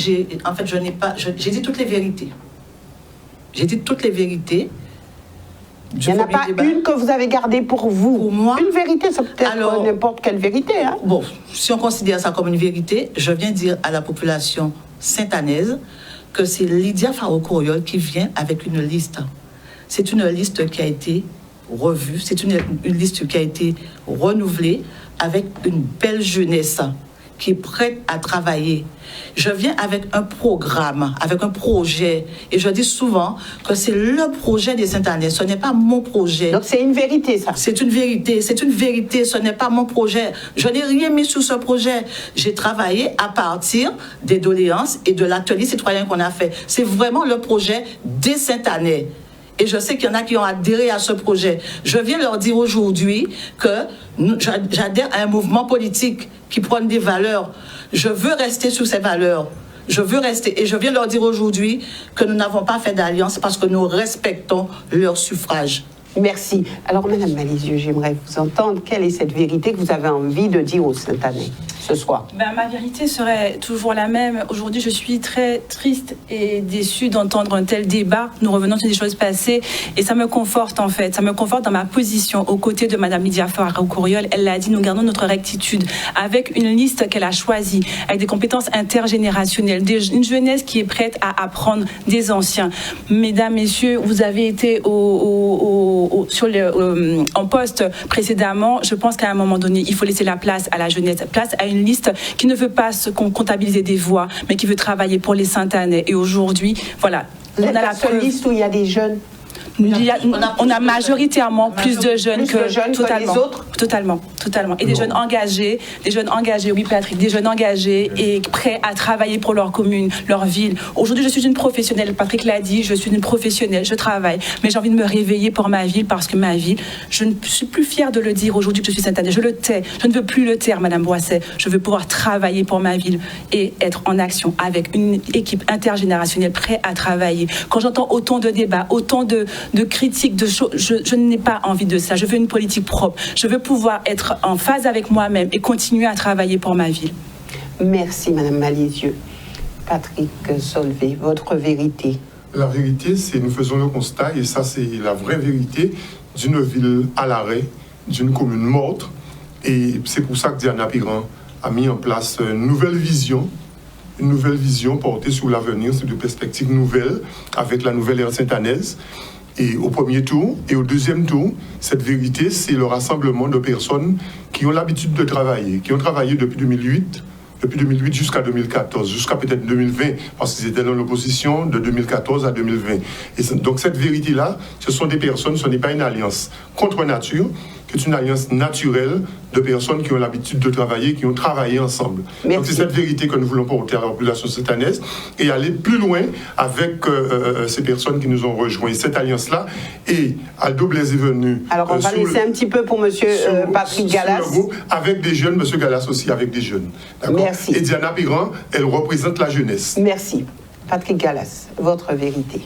toutes les vérités. J'ai dit toutes les vérités. Il n'y en a pas une que vous avez gardée pour vous. Pour moi. Une vérité, ça peut être n'importe quelle vérité. Hein? Bon, si on considère ça comme une vérité, je viens dire à la population sainte-annaise que c'est Lydia Faro-Kouriol qui vient avec une liste. C'est une liste qui a été revue, c'est une liste qui a été renouvelée avec une belle jeunesse qui est prête à travailler. Je viens avec un programme, avec un projet. Et je dis souvent que c'est le projet des Sainte-Année. Ce n'est pas mon projet. Donc c'est une vérité, ça? C'est une vérité. C'est une vérité. Ce n'est pas mon projet. Je n'ai rien mis sur ce projet. J'ai travaillé à partir des doléances et de l'atelier citoyen qu'on a fait. C'est vraiment le projet des Sainte-Année. Et je sais qu'il y en a qui ont adhéré à ce projet. Je viens leur dire aujourd'hui que j'adhère à un mouvement politique qui prône des valeurs. Je veux rester sous ces valeurs. Je veux rester. Et je viens leur dire aujourd'hui que nous n'avons pas fait d'alliance parce que nous respectons leur suffrage. Merci. Alors, Madame Malisieux, j'aimerais vous entendre. Quelle est cette vérité que vous avez envie de dire aux Sainte-Année ce soir? Ma vérité serait toujours la même. Aujourd'hui, je suis très triste et déçue d'entendre un tel débat. Nous revenons sur des choses passées et ça me conforte en fait. Ça me conforte dans ma position aux côtés de Madame Lydia Faro-Kouriol. Elle l'a dit, nous gardons notre rectitude avec une liste qu'elle a choisie, avec des compétences intergénérationnelles, une jeunesse qui est prête à apprendre des anciens. Mesdames, Messieurs, vous avez été en poste précédemment. Je pense qu'à un moment donné, il faut laisser la place à la jeunesse, place à une liste qui ne veut pas comptabiliser des voix, mais qui veut travailler pour les Sainte-Année. Et aujourd'hui, voilà, on a la seule liste où il y a des jeunes. On a majoritairement plus de jeunes que les autres. Totalement. Et des jeunes engagés, oui Patrick, des jeunes engagés et prêts à travailler pour leur commune, leur ville. Aujourd'hui, je suis une professionnelle, Patrick l'a dit, je suis une professionnelle, je travaille, mais j'ai envie de me réveiller pour ma ville parce que ma ville, je ne suis plus fière de le dire aujourd'hui que je suis Sainte-Année, je le tais, je ne veux plus le taire, Madame Boisset, je veux pouvoir travailler pour ma ville et être en action avec une équipe intergénérationnelle prête à travailler. Quand j'entends autant de débats, autant de critiques, de choses, je n'ai pas envie de ça. Je veux une politique propre. Je veux pouvoir être en phase avec moi-même et continuer à travailler pour ma ville. Merci, Madame Malisieux. Patrick Solvay, votre vérité. La vérité, c'est nous faisons le constat, et ça c'est la vraie vérité, d'une ville à l'arrêt, d'une commune morte. Et c'est pour ça que Diana Piran a mis en place une nouvelle vision portée sur l'avenir, sur des perspectives nouvelles, avec la nouvelle ère sainte-annaise. Et au premier tour et au deuxième tour, cette vérité, c'est le rassemblement de personnes qui ont l'habitude de travailler, qui ont travaillé depuis 2008 jusqu'à 2014, jusqu'à peut-être 2020, parce qu'ils étaient dans l'opposition de 2014 à 2020. Et donc cette vérité-là, ce sont des personnes, ce n'est pas une alliance contre nature, c'est une alliance naturelle de personnes qui ont l'habitude de travailler, qui ont travaillé ensemble. Merci. Donc c'est cette vérité que nous voulons porter à la population sainte-annaise et aller plus loin avec ces personnes qui nous ont rejoints. Cette alliance-là, et Aldo Blaise est venu... Alors on va laisser un petit peu pour monsieur Patrick Gallas. Avec des jeunes, monsieur Gallas aussi avec des jeunes. Merci. Et Diana Piran, elle représente la jeunesse. Merci. Patrick Gallas, votre vérité.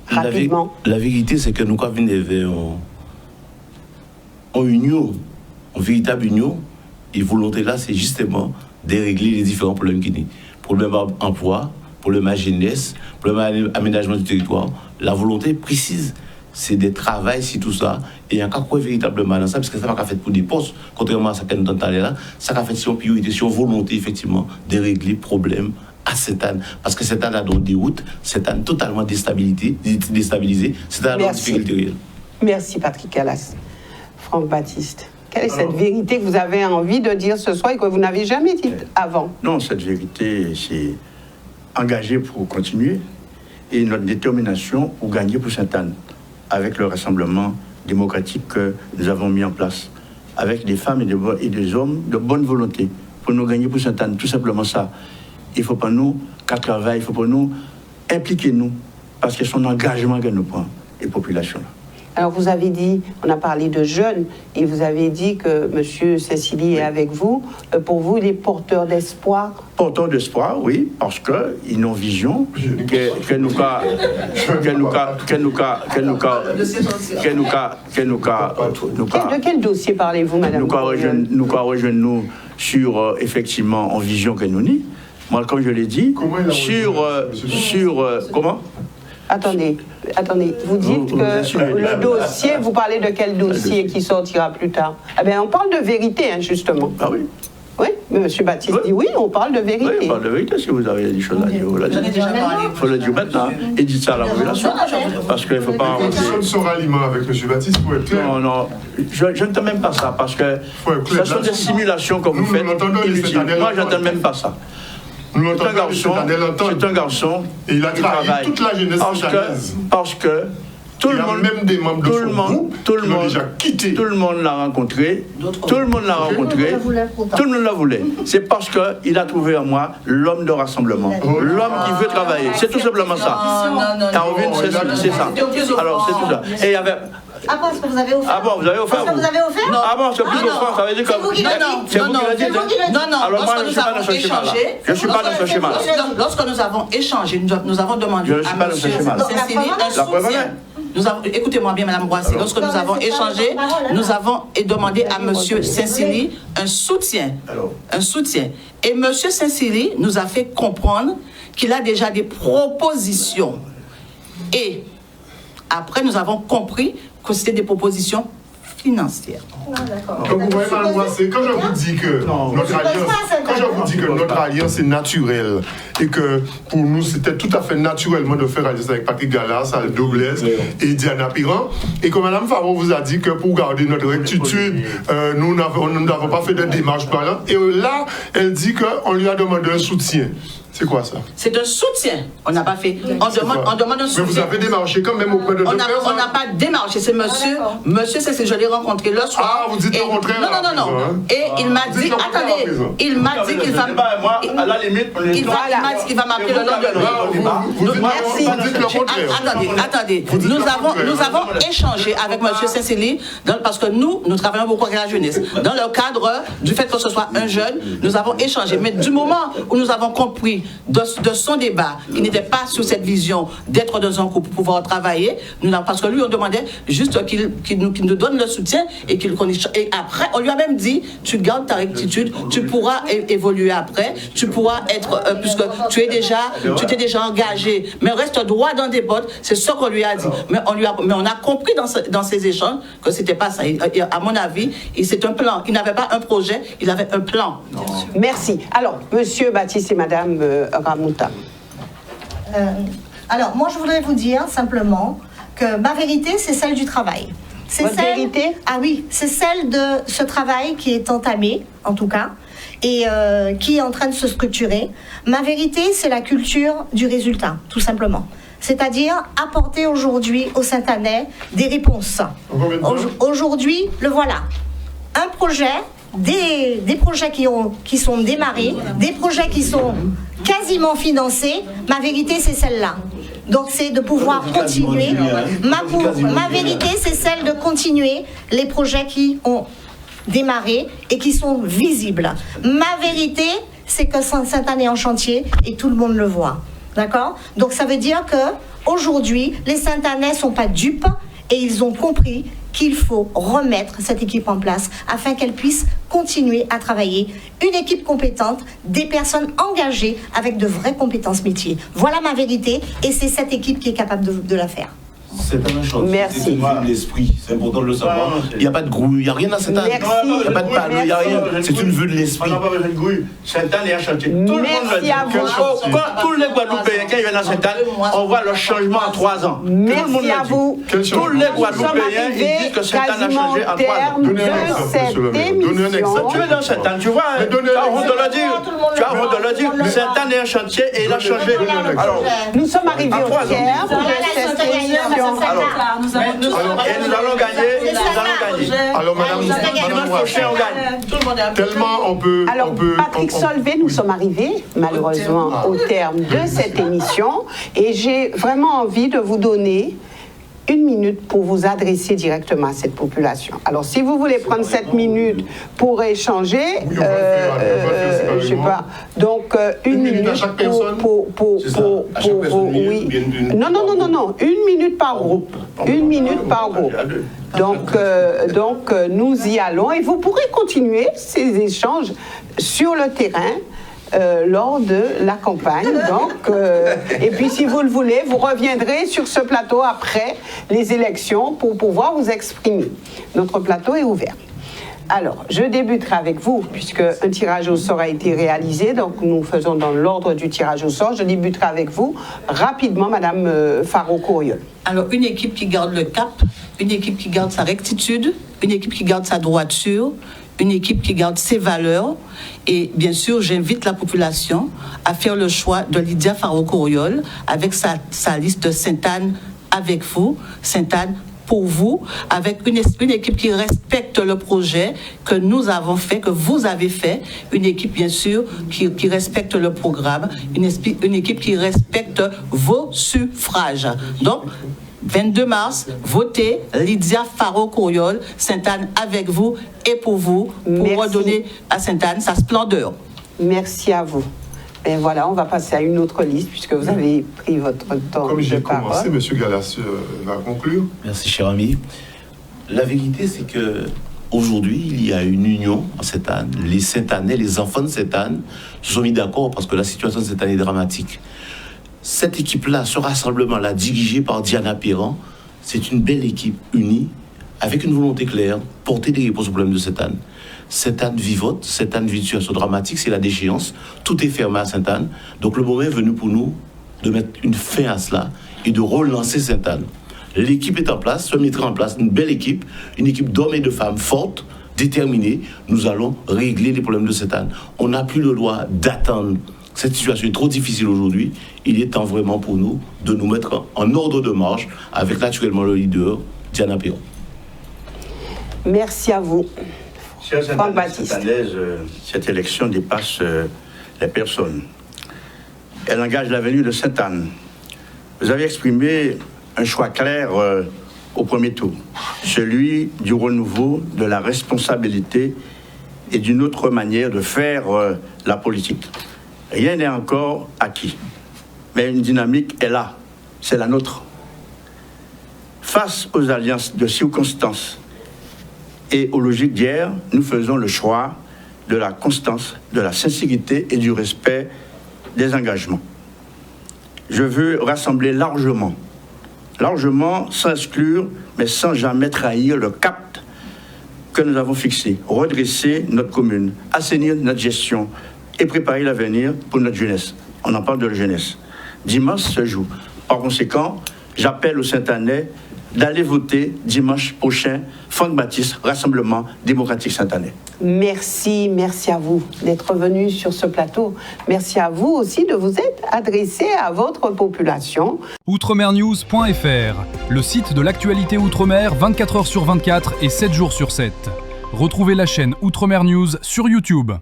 Rapidement. La vérité, c'est que nous avons une en union, en véritable union, et volonté là, c'est justement de régler les différents problèmes qui sont. Problème d'emploi, problème de jeunesse, problème d'aménagement du territoire. La volonté précise, c'est de travailler sur tout ça, et il y a quoi véritablement dans ça, parce que ça n'a pas fait pour des postes, contrairement à ce qu'on entend là, ça a fait sur priorité, sur volonté, effectivement, de régler les problèmes à Sainte-Anne, parce que Sainte-Anne a donc des routes, Sainte-Anne totalement déstabilisée, Sainte-Anne a une difficulté réelle. Merci Patrick Gallas. Franck Baptiste, quelle est cette vérité que vous avez envie de dire ce soir et que vous n'avez jamais dit avant? Non, cette vérité, c'est engager pour continuer et notre détermination pour gagner pour Sainte-Anne avec le rassemblement démocratique que nous avons mis en place avec des femmes et des hommes de bonne volonté pour nous gagner pour Sainte-Anne. Tout simplement ça. Il ne faut pas nous qu'à travailler, il faut pas nous impliquer nous, parce que c'est son engagement qu'elle nous prend, les populations. Alors vous avez dit, on a parlé de jeunes, et vous avez dit que M. Saint-Cyr est avec vous. Pour vous, il est porteur d'espoir. Porteur d'espoir, oui, parce qu'ils ont vision, que nous De quel dossier parlez-vous, madame? Nous rejoindre nous sur, effectivement, en vision que nous nie. Moi, comme je l'ai dit, comment? Attendez, vous dites que le dossier, vous parlez de quel dossier qui sortira plus tard? Eh bien, on parle de vérité, hein, justement. Ah oui? Oui, mais M. Baptiste dit oui, on parle de vérité. Oui, on parle de vérité, si vous avez des choses à dire. Il faut le dire maintenant, et dites ça à la population. Parce qu'il ne faut pas... Personne ne son ralliement avec M. Baptiste, pour être clair. Non, je n'entends même pas ça, parce que ce sont des simulations que vous faites inutiles. Moi, je n'entends même pas ça. C'est un garçon et il a travaillé toute la jeunesse parce que tout le monde, même des membres de son groupe qui l'ont déjà quitté. Tout le monde l'a rencontré. Tout le monde l'a voulu. C'est parce qu'il a trouvé en moi l'homme de rassemblement, l'homme qui veut travailler. C'est tout simplement ça. C'est ça. Alors, c'est tout ça. Et il y avait... Ah bon, est-ce que vous avez offert? Ah bon, vous avez offert? Est-ce que vous avez offert? Ah bon, c'est plus offert, ça veut dire que... C'est vous qui l'avez dit. Non. Alors moi, je ne suis pas dans ce schéma-là. Je ne suis pas dans ce schéma-là. Lorsque nous avons échangé, nous avons demandé à M. Saint-Cyr un soutien. Écoutez-moi bien, Mme Boissy, lorsque nous avons échangé, nous avons demandé à M. Saint-Cyr un soutien. Et M. Saint-Cyr nous a fait comprendre qu'il a déjà des propositions. Et après, nous avons compris que c'était des propositions financières. Donc vous voyez, Mme Boissy, quand je vous dis que notre alliance est naturelle et que pour nous c'était tout à fait naturellement de faire alliance avec Patrick Gallas, Al Douglas et Diana Piran, et que Mme Faro vous a dit que pour garder notre rectitude, nous n'avons pas fait de démarche par là, et là elle dit qu'on lui a demandé un soutien. C'est quoi ça? C'est un soutien. On n'a pas fait. On demande un soutien. Mais vous avez démarché quand même auprès de deux personnes. On n'a pas démarché. C'est monsieur c'est je l'ai rencontré le soir. Ah, vous dites le contraire. Non. Et il m'a dit, attendez, il m'a dit qu'il va... Moi, à la limite, il m'a dit qu'il va m'appeler le lendemain. Merci. Attendez. Nous avons échangé avec monsieur Saint-Cyr, parce que nous travaillons beaucoup avec la jeunesse. Dans le cadre du fait que ce soit un jeune, nous avons échangé. Mais du moment où nous avons compris de son débat, il n'était pas sous cette vision d'être dans un groupe pour pouvoir travailler, parce que lui, on demandait juste qu'il nous donne le soutien et après, on lui a même dit, tu gardes ta rectitude, tu pourras évoluer après, tu pourras être, puisque tu t'es déjà engagé, mais reste droit dans tes bottes, c'est ce qu'on lui a dit. Mais on a compris dans ces échanges que c'était pas ça. À mon avis, c'est un plan. Il n'avait pas un projet, il avait un plan. Merci. Alors, monsieur Baptiste et madame Ramouta. Alors, moi, je voudrais vous dire simplement que ma vérité, c'est celle du travail. Votre vérité? Ah oui, c'est celle de ce travail qui est entamé, en tout cas, et qui est en train de se structurer. Ma vérité, c'est la culture du résultat, tout simplement. C'est-à-dire apporter aujourd'hui aux Sainte-Annais des réponses. Aujourd'hui, le voilà. Un projet, des projets qui sont démarrés, des projets qui sont quasiment financés. Ma vérité, c'est celle-là. Donc, c'est de pouvoir continuer. Ma vérité, c'est celle de continuer les projets qui ont démarré et qui sont visibles. Ma vérité, c'est que Sainte-Anne est en chantier et tout le monde le voit. D'accord? Donc, ça veut dire qu'aujourd'hui, les Sainte-Annais ne sont pas dupes et ils ont compris qu'il faut remettre cette équipe en place afin qu'elle puisse continuer à travailler. Une équipe compétente, des personnes engagées avec de vraies compétences métiers. Voilà ma vérité et c'est cette équipe qui est capable de la faire. C'est un chantier. Merci. C'est une vue de l'esprit. C'est important de le savoir. Il n'y a pas de grouille, il n'y a rien dans cette année. Il n'y a pas de panneau, il n'y a rien. C'est une vue de l'esprit. On n'a pas besoin de grouille. Sainte-Anne est un chantier. Tout le monde le dit. Quand tous les Guadeloupéens, quand ils viennent à Sainte-Anne, on voit le changement en 3 ans. Merci à vous. Tous les Guadeloupéens, ils disent que Sainte-Anne a changé en 3 ans. Donnez un exemple. Tu es dans Sainte-Anne, tu vois. Tu as honte de le dire. Sainte-Anne est un chantier et il a changé. Nous sommes arrivés au terme de cette réunion. Nous allons gagner. Alors, madame prochain, on gagne. Tout le monde est tellement on peut... Alors, Patrick Solvay, nous sommes arrivés, malheureusement, au terme de cette émission. Et j'ai vraiment envie de vous donner 1 minute pour vous adresser directement à cette population. Alors, si vous voulez prendre 7 minutes pour échanger, je sais pas. Donc, 1 minute à chaque personne. oui. Non. 1 minute par groupe. 1 minute par groupe. Donc, nous y allons et vous pourrez continuer ces échanges sur le terrain. Lors de la campagne. Donc, et puis, si vous le voulez, vous reviendrez sur ce plateau après les élections pour pouvoir vous exprimer. Notre plateau est ouvert. Alors, je débuterai avec vous, puisque un tirage au sort a été réalisé, donc nous faisons dans l'ordre du tirage au sort. Je débuterai avec vous rapidement, Madame Faro-Couriol. Alors, une équipe qui garde le cap, une équipe qui garde sa rectitude, une équipe qui garde sa droiture, une équipe qui garde ses valeurs. Et bien sûr, j'invite la population à faire le choix de Lydia Faro-Couriol avec sa liste de Sainte-Anne avec vous, Sainte-Anne pour vous, avec une équipe qui respecte le projet que nous avons fait, que vous avez fait, une équipe bien sûr qui respecte le programme, une équipe qui respecte vos suffrages. Donc, 22 mars, votez Lydia Faro-Couriol, Sainte-Anne avec vous et pour vous, pour redonner à Sainte-Anne sa splendeur. Merci à vous. Et voilà, on va passer à une autre liste puisque vous avez pris votre temps. Comme j'ai commencé, M. Gallas va conclure. Merci, cher ami. La vérité, c'est que aujourd'hui, il y a une union en Sainte-Anne. Les Sainte-Annais, les enfants de Sainte-Anne se sont mis d'accord parce que la situation de Sainte-Anne est dramatique. Cette équipe-là, ce rassemblement-là, dirigé par Diana Perran, c'est une belle équipe unie, avec une volonté claire, porter des réponses aux problèmes de Sainte-Anne. Sainte-Anne vivote, Sainte-Anne vit une situation dramatique, c'est la déchéance, tout est fermé à Sainte-Anne. Donc le moment est venu pour nous de mettre une fin à cela et de relancer Sainte-Anne. L'équipe est en place, se mettra en place une belle équipe, une équipe d'hommes et de femmes fortes, déterminés. Nous allons régler les problèmes de Sainte-Anne. On n'a plus le droit d'attendre. Cette situation est trop difficile aujourd'hui. Il est temps vraiment pour nous de nous mettre en ordre de marche avec naturellement le leader, Diana Perron. Merci à vous. Chers Sainte-Anaises, cette élection dépasse les personnes. Elle engage l'avenir de Sainte-Anne. Vous avez exprimé un choix clair au premier tour, celui du renouveau, de la responsabilité et d'une autre manière de faire la politique. Rien n'est encore acquis, mais une dynamique est là, c'est la nôtre. Face aux alliances de circonstances et aux logiques d'hier, nous faisons le choix de la constance, de la sincérité et du respect des engagements. Je veux rassembler largement sans exclure, mais sans jamais trahir le cap que nous avons fixé, redresser notre commune, assainir notre gestion et préparer l'avenir pour notre jeunesse. On en parle de la jeunesse. Dimanche se joue. Par conséquent, j'appelle aux Sainte-Annais d'aller voter dimanche prochain, Franck Baptiste, Rassemblement démocratique Sainte-Annais. Merci à vous d'être venu sur ce plateau. Merci à vous aussi de vous être adressé à votre population. Outremernews.fr, le site de l'actualité Outre-mer 24h sur 24 et 7 jours sur 7. Retrouvez la chaîne Outremer News sur YouTube.